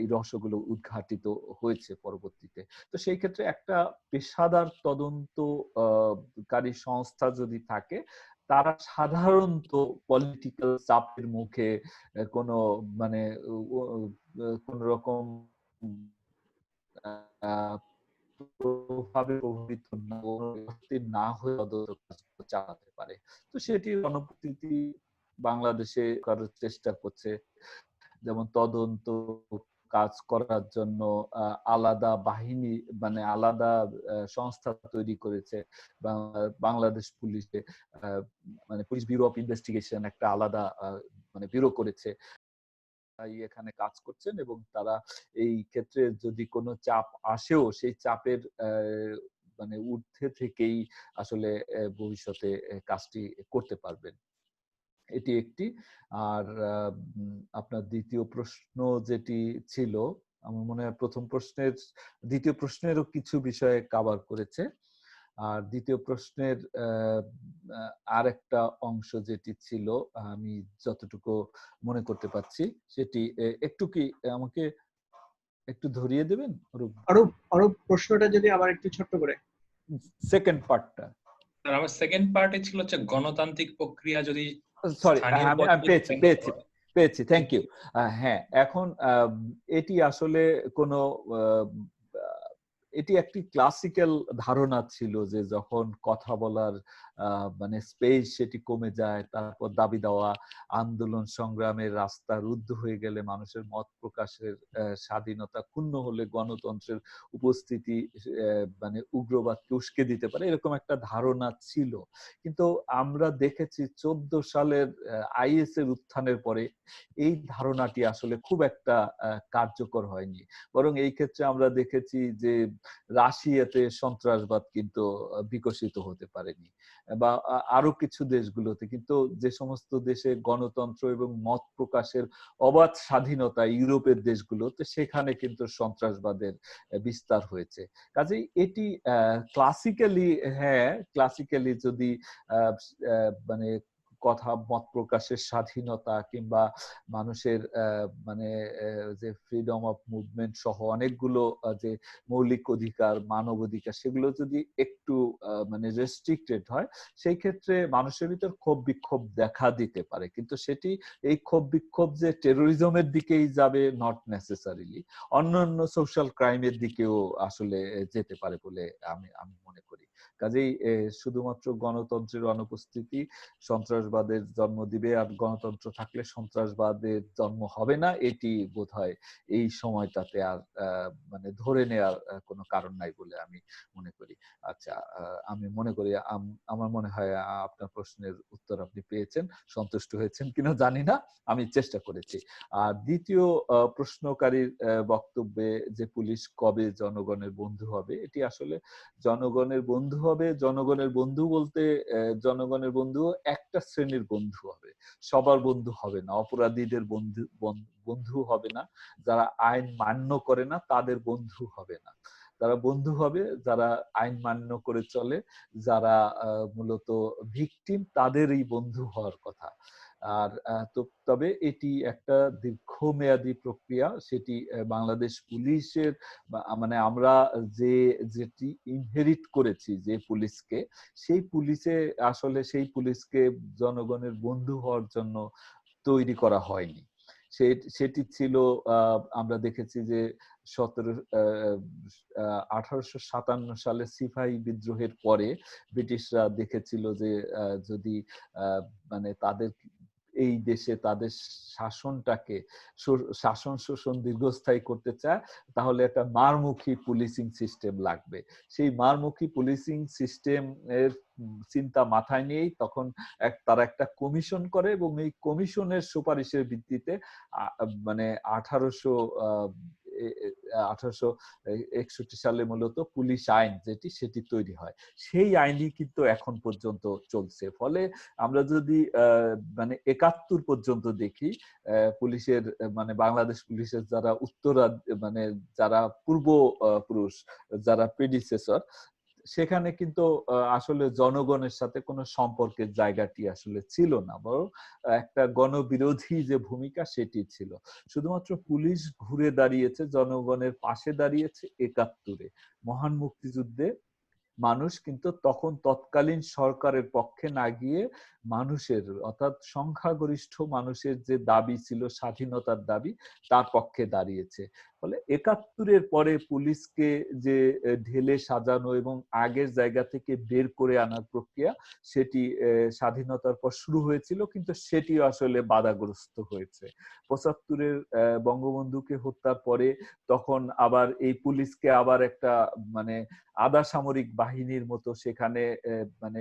এই রহস্যগুলো উদ্ঘাটিত হয়েছে পরবর্তীতে। তো সেই ক্ষেত্রে একটা পেশাদার তদন্তকারী সংস্থা যদি থাকে, তারা সাধারণত পলিটিক্যাল চাপের মুখে কোনো মানে কোন রকম প্রভাবে প্রভাবিত না হয়ে তদন্ত চালাতে পারে। তো সেটির অনুপস্থিতি বাংলাদেশে করার চেষ্টা করছে, যেমন তদন্ত কাজ করার জন্য আলাদা বাহিনী মানে আলাদা সংস্থা তৈরি করেছে বাংলাদেশ পুলিশে, মানে পুলিশ ব্যুরো অফ ইনভেস্টিগেশন একটা আলাদা মানে ব্যুরো করেছে, এখানে কাজ করছেন এবং তারা এই ক্ষেত্রে যদি কোনো চাপ আসেও সেই চাপের মানে ঊর্ধ্বে থেকেই আসলে ভবিষ্যতে কাজটি করতে পারবেন। এটি একটি। আর আপনার দ্বিতীয় প্রশ্ন যেটি ছিল, আমার মনে হয় দ্বিতীয় প্রশ্নেরও কিছু বিষয়ে কভার করেছে। আর দ্বিতীয় প্রশ্নের আর একটা অংশ যেটি ছিল, আমি যতটুকু মনে করতে পারছি সেটি একটু কি আমাকে একটু ধরিয়ে দেবেন অরূপ? অরূপ প্রশ্নটা যদি আবার একটু ছোট্ট করে। সেকেন্ড পার্টটা স্যার, আমার সেকেন্ড পার্টে ছিল হচ্ছে গণতান্ত্রিক প্রক্রিয়া যদি সরি, স্থানীয় আমি পেয়েছি, থ্যাংক ইউ। হ্যাঁ, এখন এটি আসলে কোনো এটি একটি ক্লাসিক্যাল ধারণা ছিল যে যখন কথা বলার মানে স্পেস সেটি কমে যায়, তারপর দাবি দেওয়া, আন্দোলন সংগ্রামের রাস্তা রুদ্ধ হয়ে গেলে, মানুষের মত প্রকাশের স্বাধীনতা ক্ষুণ্ণ হলে গণতন্ত্রের উপস্থিতি মানে উগ্রবাদকে উস্কে দিতে পারে, এরকম একটা ধারণা ছিল। কিন্তু আমরা দেখেছি 14 সালের আইএস এর উত্থানের পরে এই ধারণাটি আসলে খুব একটা কার্যকর হয়নি, বরং এই ক্ষেত্রে আমরা দেখেছি যে রাশিয়াতে সন্ত্রাসবাদ কিন্তু বিকশিত হতে পারেনি, বা আরো কিছু দেশগুলোতে। কিন্তু যে সমস্ত দেশে গণতন্ত্র এবং মত প্রকাশের অবাধ স্বাধীনতা, ইউরোপের দেশগুলোতে, সেখানে কিন্তু সন্ত্রাসবাদের বিস্তার হয়েছে। কাজেই এটি ক্লাসিক্যালি, হ্যাঁ ক্লাসিক্যালি যদি মানে কথা মত প্রকাশের স্বাধীনতা কিংবা মানুষের মানে যে ফ্রিডম অফ মুভমেন্ট সহ অনেকগুলো যে মৌলিক অধিকার, মানব অধিকার, সেগুলো যদি একটু মানে রেস্ট্রিক্টেড হয়, সেই ক্ষেত্রে মানুষের ভিতর ক্ষোভ বিক্ষোভ দেখা দিতে পারে। কিন্তু সেটি, এই ক্ষোভ বিক্ষোভ যে টেরোরিজমের দিকেই যাবে নট নেসেসারিলি, অন্যান্য সোশ্যাল ক্রাইমের দিকেও আসলে যেতে পারে বলে আমি মনে করি। কাজেই শুধুমাত্র গণতন্ত্রের অনুপস্থিতি সন্ত্রাসবাদের জন্ম দিবে, আর গণতন্ত্র থাকলে সন্ত্রাসবাদের জন্ম হবে না, এটি বোধহয় এই সময়টাতে আর মানে ধরে নেওয়ার কোনো কারণ নাই বলে আমি মনে করি। আচ্ছা, আমি মনে করি আমার মনে হয় আপনার প্রশ্নের উত্তর আপনি পেয়েছেন, সন্তুষ্ট হয়েছেন কিনা জানি না, আমি চেষ্টা করেছি। আর দ্বিতীয় প্রশ্নকারীর বক্তব্যে যে পুলিশ কবে জনগণের বন্ধু হবে, এটি আসলে জনগণের বন্ধু হবে, জনগণের বন্ধু বলতে জনগণের বন্ধু একটা শ্রেণীর বন্ধু হবে, সবার বন্ধু হবে না। অপরাধীদের বন্ধু হবে না, যারা আইন মান্য করে না তাদের বন্ধু হবে না। তারা বন্ধু হবে যারা আইন মান্য করে চলে, যারা মূলত ভিকটিম, তাদেরই বন্ধু হওয়ার কথা। আর তবে এটি একটা দীর্ঘমেয়াদী প্রক্রিয়া। সেটি বাংলাদেশ পুলিশের, মানে আমরা যেটি ইনহেরিট করেছি যে পুলিশকে, সেই পুলিশে আসলে সেই পুলিশকে জনগণের বন্ধু হওয়ার জন্য তৈরি করা হয়নি। সেটি ছিল, আমরা দেখেছি যে 1857 সালে সিপাহী বিদ্রোহের পরে ব্রিটিশরা দেখেছিল যে যদি মানে তাদের এই দেশে তাদের শাসনটাকে, শাসন শোষণ দীর্ঘস্থায়ী করতে চায়, তাহলে একটা মারমুখী পুলিশিং সিস্টেম লাগবে। সেই মারমুখী পুলিশিং সিস্টেম এর চিন্তা মাথায় নিয়েই তখন তারা একটা কমিশন করে, এবং এই কমিশনের সুপারিশের ভিত্তিতে মানে 1861 সালে মূলত পুলিশ আইন সেটি তৈরি হয়। সেই আইনই কিন্তু এখন পর্যন্ত চলছে। ফলে আমরা যদি মানে 71 পর্যন্ত দেখি, পুলিশের মানে বাংলাদেশ পুলিশের যারা মানে যারা পূর্ব পুরুষ, যারা প্রেডিসেসর, সেখানে কিন্তু আসলে জনগণের সাথে কোনো সম্পর্কের জায়গাটি আসলে ছিল না, বরং একটা গণবিরোধী যে ভূমিকা সেটি ছিল। শুধুমাত্র পুলিশ ঘুরে দাঁড়িয়েছে, জনগণের পাশে দাঁড়িয়েছে 71-এ মহান মুক্তিযুদ্ধে। মানুষ কিন্তু তখন তৎকালীন সরকারের পক্ষে না গিয়ে মানুষের, অর্থাৎ সংখ্যাগরিষ্ঠ মানুষের যে দাবি ছিল, স্বাধীনতার দাবি, তার পক্ষে দাঁড়িয়েছে। ফলে 71-এর পরে পুলিশকে যে ঢেলে সাজানো এবং আগের জায়গা থেকে বের করে আনার প্রক্রিয়া, সেটি স্বাধীনতার পর শুরু হয়েছিল, কিন্তু সেটি আসলে বাধাগ্রস্ত হয়েছে। 75-এর বঙ্গবন্ধুকে হত্যার পরে তখন আবার এই পুলিশকে আবার একটা মানে আধা সামরিক বাহিনীর মতো সেখানে মানে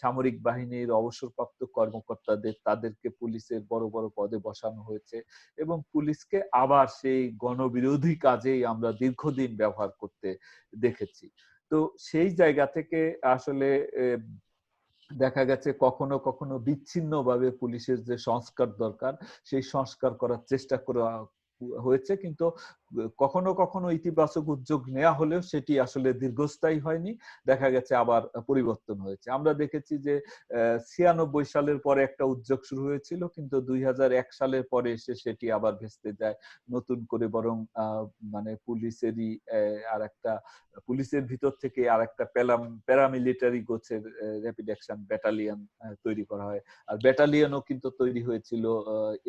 সামরিক বাহিনীর অবসরপ্রাপ্ত কর্মকর্তাদের, তাদেরকে পুলিশের বড় বড় পদে বসানো হয়েছে, এবং পুলিশকে আবার সেই গণবিরোধী কাজেই আমরা দীর্ঘদিন ব্যবহার করতে দেখেছি। তো সেই জায়গা থেকে আসলে দেখা গেছে কখনো কখনো বিচ্ছিন্নভাবে পুলিশের যে সংস্কার দরকার, সেই সংস্কার করার চেষ্টা করা হয়েছে, কিন্তু কখনো কখনো ইতিবাচক উদ্যোগ নেওয়া হলেও সেটি আসলে দীর্ঘস্থায়ী হয়নি, দেখা গেছে আবার পরিবর্তন হয়েছে। আমরা দেখেছি যে 96 সালের পরে একটা উদ্যোগ শুরু হয়েছিল, কিন্তু 2001 সালের পরে এসে সেটি আবার ভেস্তে যায় নতুন করে, বরং মানে পুলিশেরই আর একটা, পুলিশের ভিতর থেকে আর একটা প্যারামিলিটারি গোছের র্যাপিড অ্যাকশন ব্যাটালিয়ন তৈরি করা হয়। আর ব্যাটালিয়নও কিন্তু তৈরি হয়েছিল,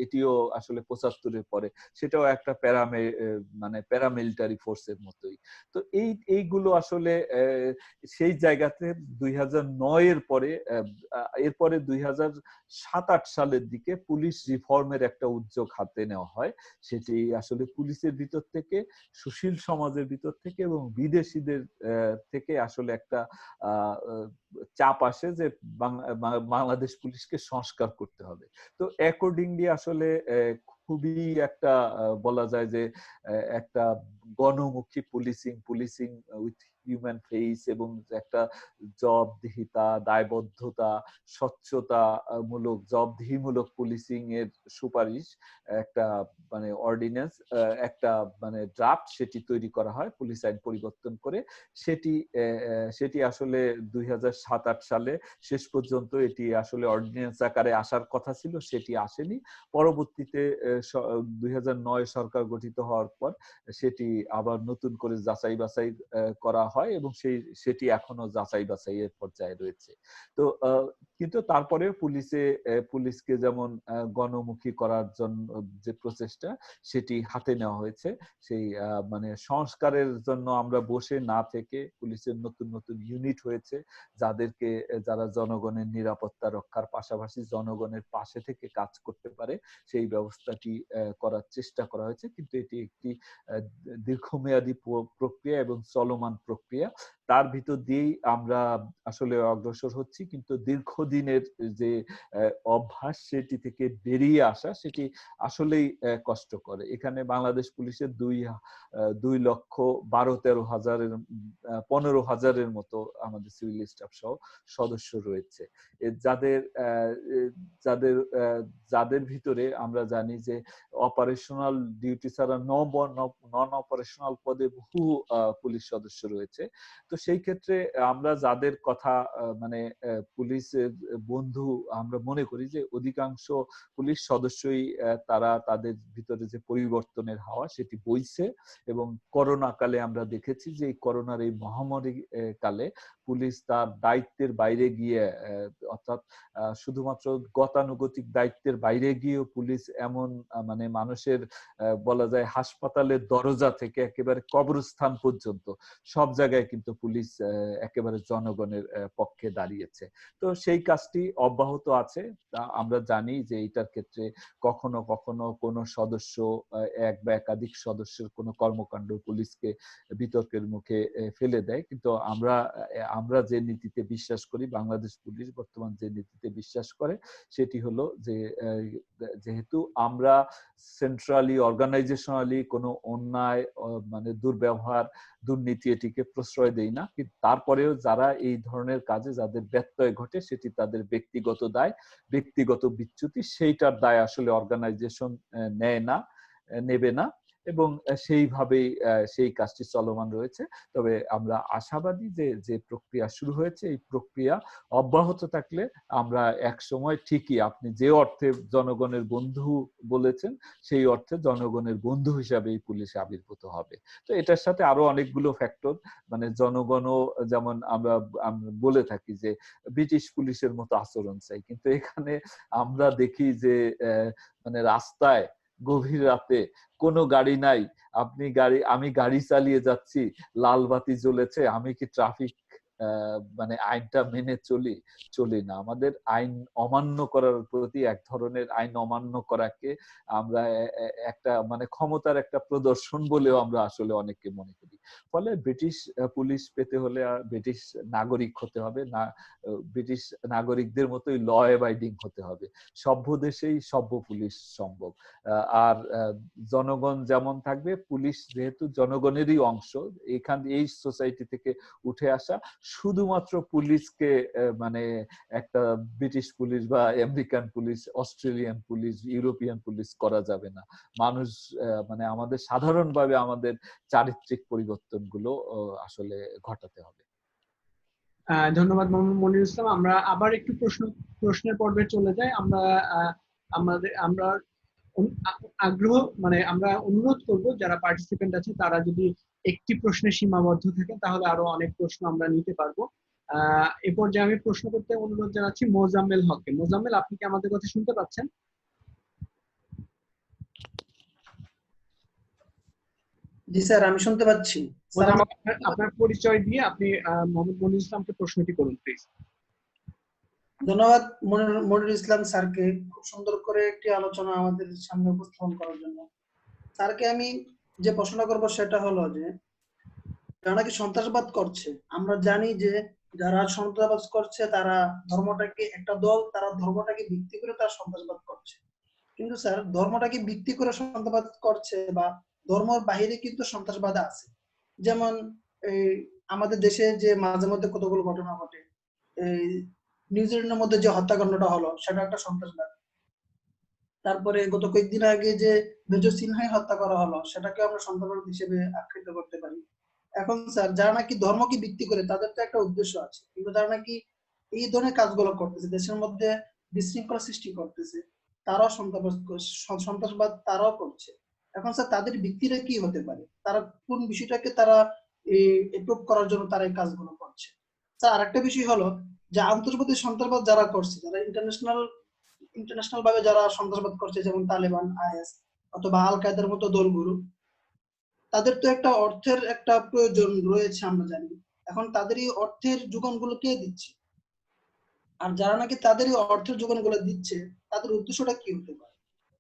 এটিও আসলে 75-এর পরে, সেটাও একটা মানে প্যারামিলিটারি ফোর্সের মতোই। তো এইগুলো আসলে সেই জায়গাতে 2009-এর পরে, এরপরে 2007-8 সালের দিকে পুলিশ রিফর্মের একটা উদ্যোগ হাতে নেওয়া হয়। সেটি আসলে পুলিশের ভিতর থেকে, সুশীল সমাজের ভিতর থেকে এবং বিদেশিদের থেকে আসলে একটা চাপ আসে যে বাংলাদেশ পুলিশকে সংস্কার করতে হবে। তো অ্যাকর্ডিংলি আসলে খুবই একটা বলা যায় যে একটা গণমুখী পুলিশিং উইথ হিউম্যান ফেস, এবং একটা জবাবদিহিতা, দায়বদ্ধতা, স্বচ্ছতা মূলক, জবাবদিহিমূলক পুলিশিং এর সুপারিশ, একটা মানে অর্ডিন্যান্স, একটা মানে ড্রাফট সেটি তৈরি করা হয় পুলিশ আইন পরিবর্তন করে। সেটি আসলে 2007-8 সালে শেষ পর্যন্ত এটি আসলে অর্ডিন্যান্স আকারে আসার কথা ছিল, সেটি আসেনি। পরবর্তীতে 2009 সরকার গঠিত হওয়ার পর সেটি আবার নতুন করে যাচাই বাছাই করা হয়, এবং সেটি এখনো যাচাই বাছাইয়ের পর্যায়ে রয়েছে। তো কিন্তু তারপরে পুলিশকে যেমন গণমুখী করার জন্য যে প্রচেষ্টা সেটি হাতে নেওয়া হয়েছে, সেই মানে সংস্কারের জন্য আমরা বসে না থেকে পুলিশের নতুন নতুন ইউনিট হয়েছে, যারা জনগণের নিরাপত্তা রক্ষার পাশাপাশি জনগণের পাশে থেকে কাজ করতে পারে সেই ব্যবস্থাটি করার চেষ্টা করা হয়েছে। কিন্তু এটি একটি দীর্ঘমেয়াদী প্রক্রিয়া এবং চলমান প্রক্রিয়া, তার ভিতর দিয়েই আমরা আসলে অগ্রসর হচ্ছি। কিন্তু দীর্ঘদিনের যে অভ্যাস সেটি থেকে বেরিয়ে আসা সেটি আসলেই কষ্টকর। এখানে বাংলাদেশ পুলিশের 2,12,13,15,000 মতো আমাদের সিভিল স্টাফ সহ সদস্য রয়েছে, যাদের ভিতরে আমরা জানি যে অপারেশনাল ডিউটি ছাড়া নন অপারেশনাল পদে বহু পুলিশ সদস্য রয়েছে। তো সেই ক্ষেত্রে আমরা যাদের কথা মানে পুলিশের বন্ধু আমরা মনে করি যে অধিকাংশ পুলিশ সদস্যই তাদের ভিতরে যে পরিবর্তনের হাওয়া সেটি বইছে, এবং করোনা কালে আমরা দেখেছি যে করোনার এই মহামারী কালে পুলিশ তার দায়িত্বের বাইরে গিয়ে, অর্থাৎ শুধুমাত্র গতানুগতিক দায়িত্বের বাইরে গিয়েও পুলিশ এমন মানে মানুষের বলা যায় হাসপাতালের দরজা থেকে একেবারে কবরস্থান পর্যন্ত সব জায়গায় কিন্তু পুলিশ একেবারে জনগণের পক্ষে দাঁড়িয়েছে। তো সেই কাজটি অব্যাহত আছে। আমরা জানি যে এটার ক্ষেত্রে কখনো কখনো কোনো সদস্য, এক বা একাধিক সদস্যের কোনো কর্মকাণ্ড পুলিশকে বিতর্কের মুখে ফেলে দেয়, কিন্তু আমরা যে নীতিতে বিশ্বাস করি, বাংলাদেশ পুলিশ বর্তমান যে নীতিতে বিশ্বাস করে সেটি হলো যে যেহেতু আমরা সেন্ট্রালি অর্গানাইজেশনালি কোনো অন্যায় মানে দুর্ব্যবহার, দুর্নীতি এটিকে প্রশ্রয় দেই না, কিন্তু তারপরেও যারা এই ধরনের কাজে যাদের ব্যত্যয় ঘটে সেটি তাদের ব্যক্তিগত দায়, ব্যক্তিগত বিচ্যুতি, সেইটার দায় আসলে অর্গানাইজেশন নেবে না, এবং সেইভাবেই সেই কাজটি চলমান রয়েছে। তবে আমরা আশাবাদী যে প্রক্রিয়া শুরু হয়েছে এই প্রক্রিয়া অব্যাহত থাকলে আমরা এক সময় ঠিকই আপনি যে অর্থে জনগণের বন্ধু বলেছেন সেই অর্থে জনগণের বন্ধু হিসাবে এই পুলিশ আবির্ভূত হবে। তো এটার সাথে আরো অনেকগুলো ফ্যাক্টর, মানে জনগণও যেমন আমরা বলে থাকি যে ব্রিটিশ পুলিশের মতো আচরণ চাই, কিন্তু এখানে আমরা দেখি যে মানে রাস্তায় গভীর রাতে কোনো গাড়ি নাই, আমি গাড়ি চালিয়ে যাচ্ছি, লাল বাতি জ্বলেছে, আমি কি ট্রাফিক মানে আইনটা মেনে চলি না। আমাদের আইন অমান্য করার প্রতি এক ধরনের আইন অমান্য করাকে আমরা একটা মানে ক্ষমতার একটা প্রদর্শন বলেও আমরা আসলে অনেকে মনে করি। ফলে ব্রিটিশ পুলিশ পেতে হলে ব্রিটিশ নাগরিক হতে হবে না, ব্রিটিশ নাগরিকদের মতোই ল অ্যাবাইডিং হতে হবে। সভ্য দেশেই সভ্য পুলিশ সম্ভব। আর জনগণ যেমন থাকবে, পুলিশ যেহেতু জনগণেরই অংশ, এই সোসাইটি থেকে উঠে আসা, শুধুমাত্র পুলিশকে মানে একটা ব্রিটিশ পুলিশ বা American police, Australian police, European police করা যাবে না। মানুষ মানে আমাদের সাধারণভাবে আমাদের চারিত্রিক পরিবর্তনগুলো আসলে ঘটাতে হবে। ধন্যবাদ মোহাম্মদ মনিরুল ইসলাম। আমরা আবার একটু প্রশ্নের পর্বে চলে যাই। আমরা আগ্রহ মানে আমরা অনুরোধ করব যারা পার্টিসিপেন্ট আছে তারা যদি একটি প্রশ্নে সীমাবদ্ধ থাকে তাহলে আরো অনেক প্রশ্ন আমরা নিতে পারবো। এ পর্যায়ে আমি প্রশ্ন করতে অনুরোধ জানাচ্ছি মোজাম্মেল হককে। মোজাম্মেল, আপনি কি আমাদের কথা শুনতে পাচ্ছেন? জি স্যার, আমি শুনতে পাচ্ছি। আপনার পরিচয় দিয়ে আপনি মোহাম্মদ মনিরুল ইসলামকে প্রশ্নটি করুন প্লিজ। ধন্যবাদ মনিরুল ইসলাম স্যারকে খুব সুন্দর করে একটি আলোচনা আমাদের সামনে উপস্থাপন করার জন্য। স্যারকে আমি যে প্রশ্ন করব সেটা হলো যে যারা নাকি সন্ত্রাসবাদ করছে, আমরা জানি যে যারা সন্ত্রাসবাদ করছে তারা ধর্মটাকে, একটা দল তারা ধর্মটাকে ভিত্তি করে তারা সন্ত্রাসবাদ করছে, কিন্তু স্যার ধর্মটাকে ভিত্তি করে সন্ত্রাসবাদ করছে বা ধর্মের বাইরে কিন্তু সন্ত্রাসবাদ আছে। যেমন এই আমাদের দেশে যে মাঝে মধ্যে কতগুলো ঘটনা ঘটে, এই নিউজিল্যান্ডের মধ্যে যে হত্যাকাণ্ডটা হলো সেটা একটা সন্ত্রাসবাদ। তারপরে গত কয়েকদিন আগে যে মেজর সিনহাই হত্যা করা হলো সেটাকে আমরা সন্ত্রাসবাদ হিসেবে আখ্যায়িত করতে পারি। এখন স্যার যারা নাকি ধর্মকে ভিত্তি করে তাদের তো একটা উদ্দেশ্য আছে, কিন্তু যারা নাকি এই ধরনের কাজগুলো করতেছে, দেশের মধ্যে বিশৃঙ্খলা সৃষ্টি করতেছে, তারাও সন্ত্রাসবাদ তারাও করছে। এখন স্যার তাদের ভিত্তিটা কি হতে পারে, তারা কোন বিষয়টাকে তারা এপ্রুভ করার জন্য তারা এই কাজগুলো করছে? স্যার আরেকটা বিষয় হলো যে আন্তর্জাতিক সন্ত্রাসবাদ যারা করছে, যারা ইন্টারন্যাশনাল ভাবে যারা সন্ত্রাসবাদ করছে, যেমন তালেবান, আইএস অথবা আল কায়েদার মতো দলগুলো, তাদের তো একটা অর্থের একটা প্রয়োজন রয়েছে আমরা জানি। এখন তাদের এই অর্থের যোগানগুলো কে দিচ্ছে? আর যারা নাকি তাদের এই অর্থের যোগানগুলো দিচ্ছে তাদের উদ্দেশ্যটা কি হতে পারে?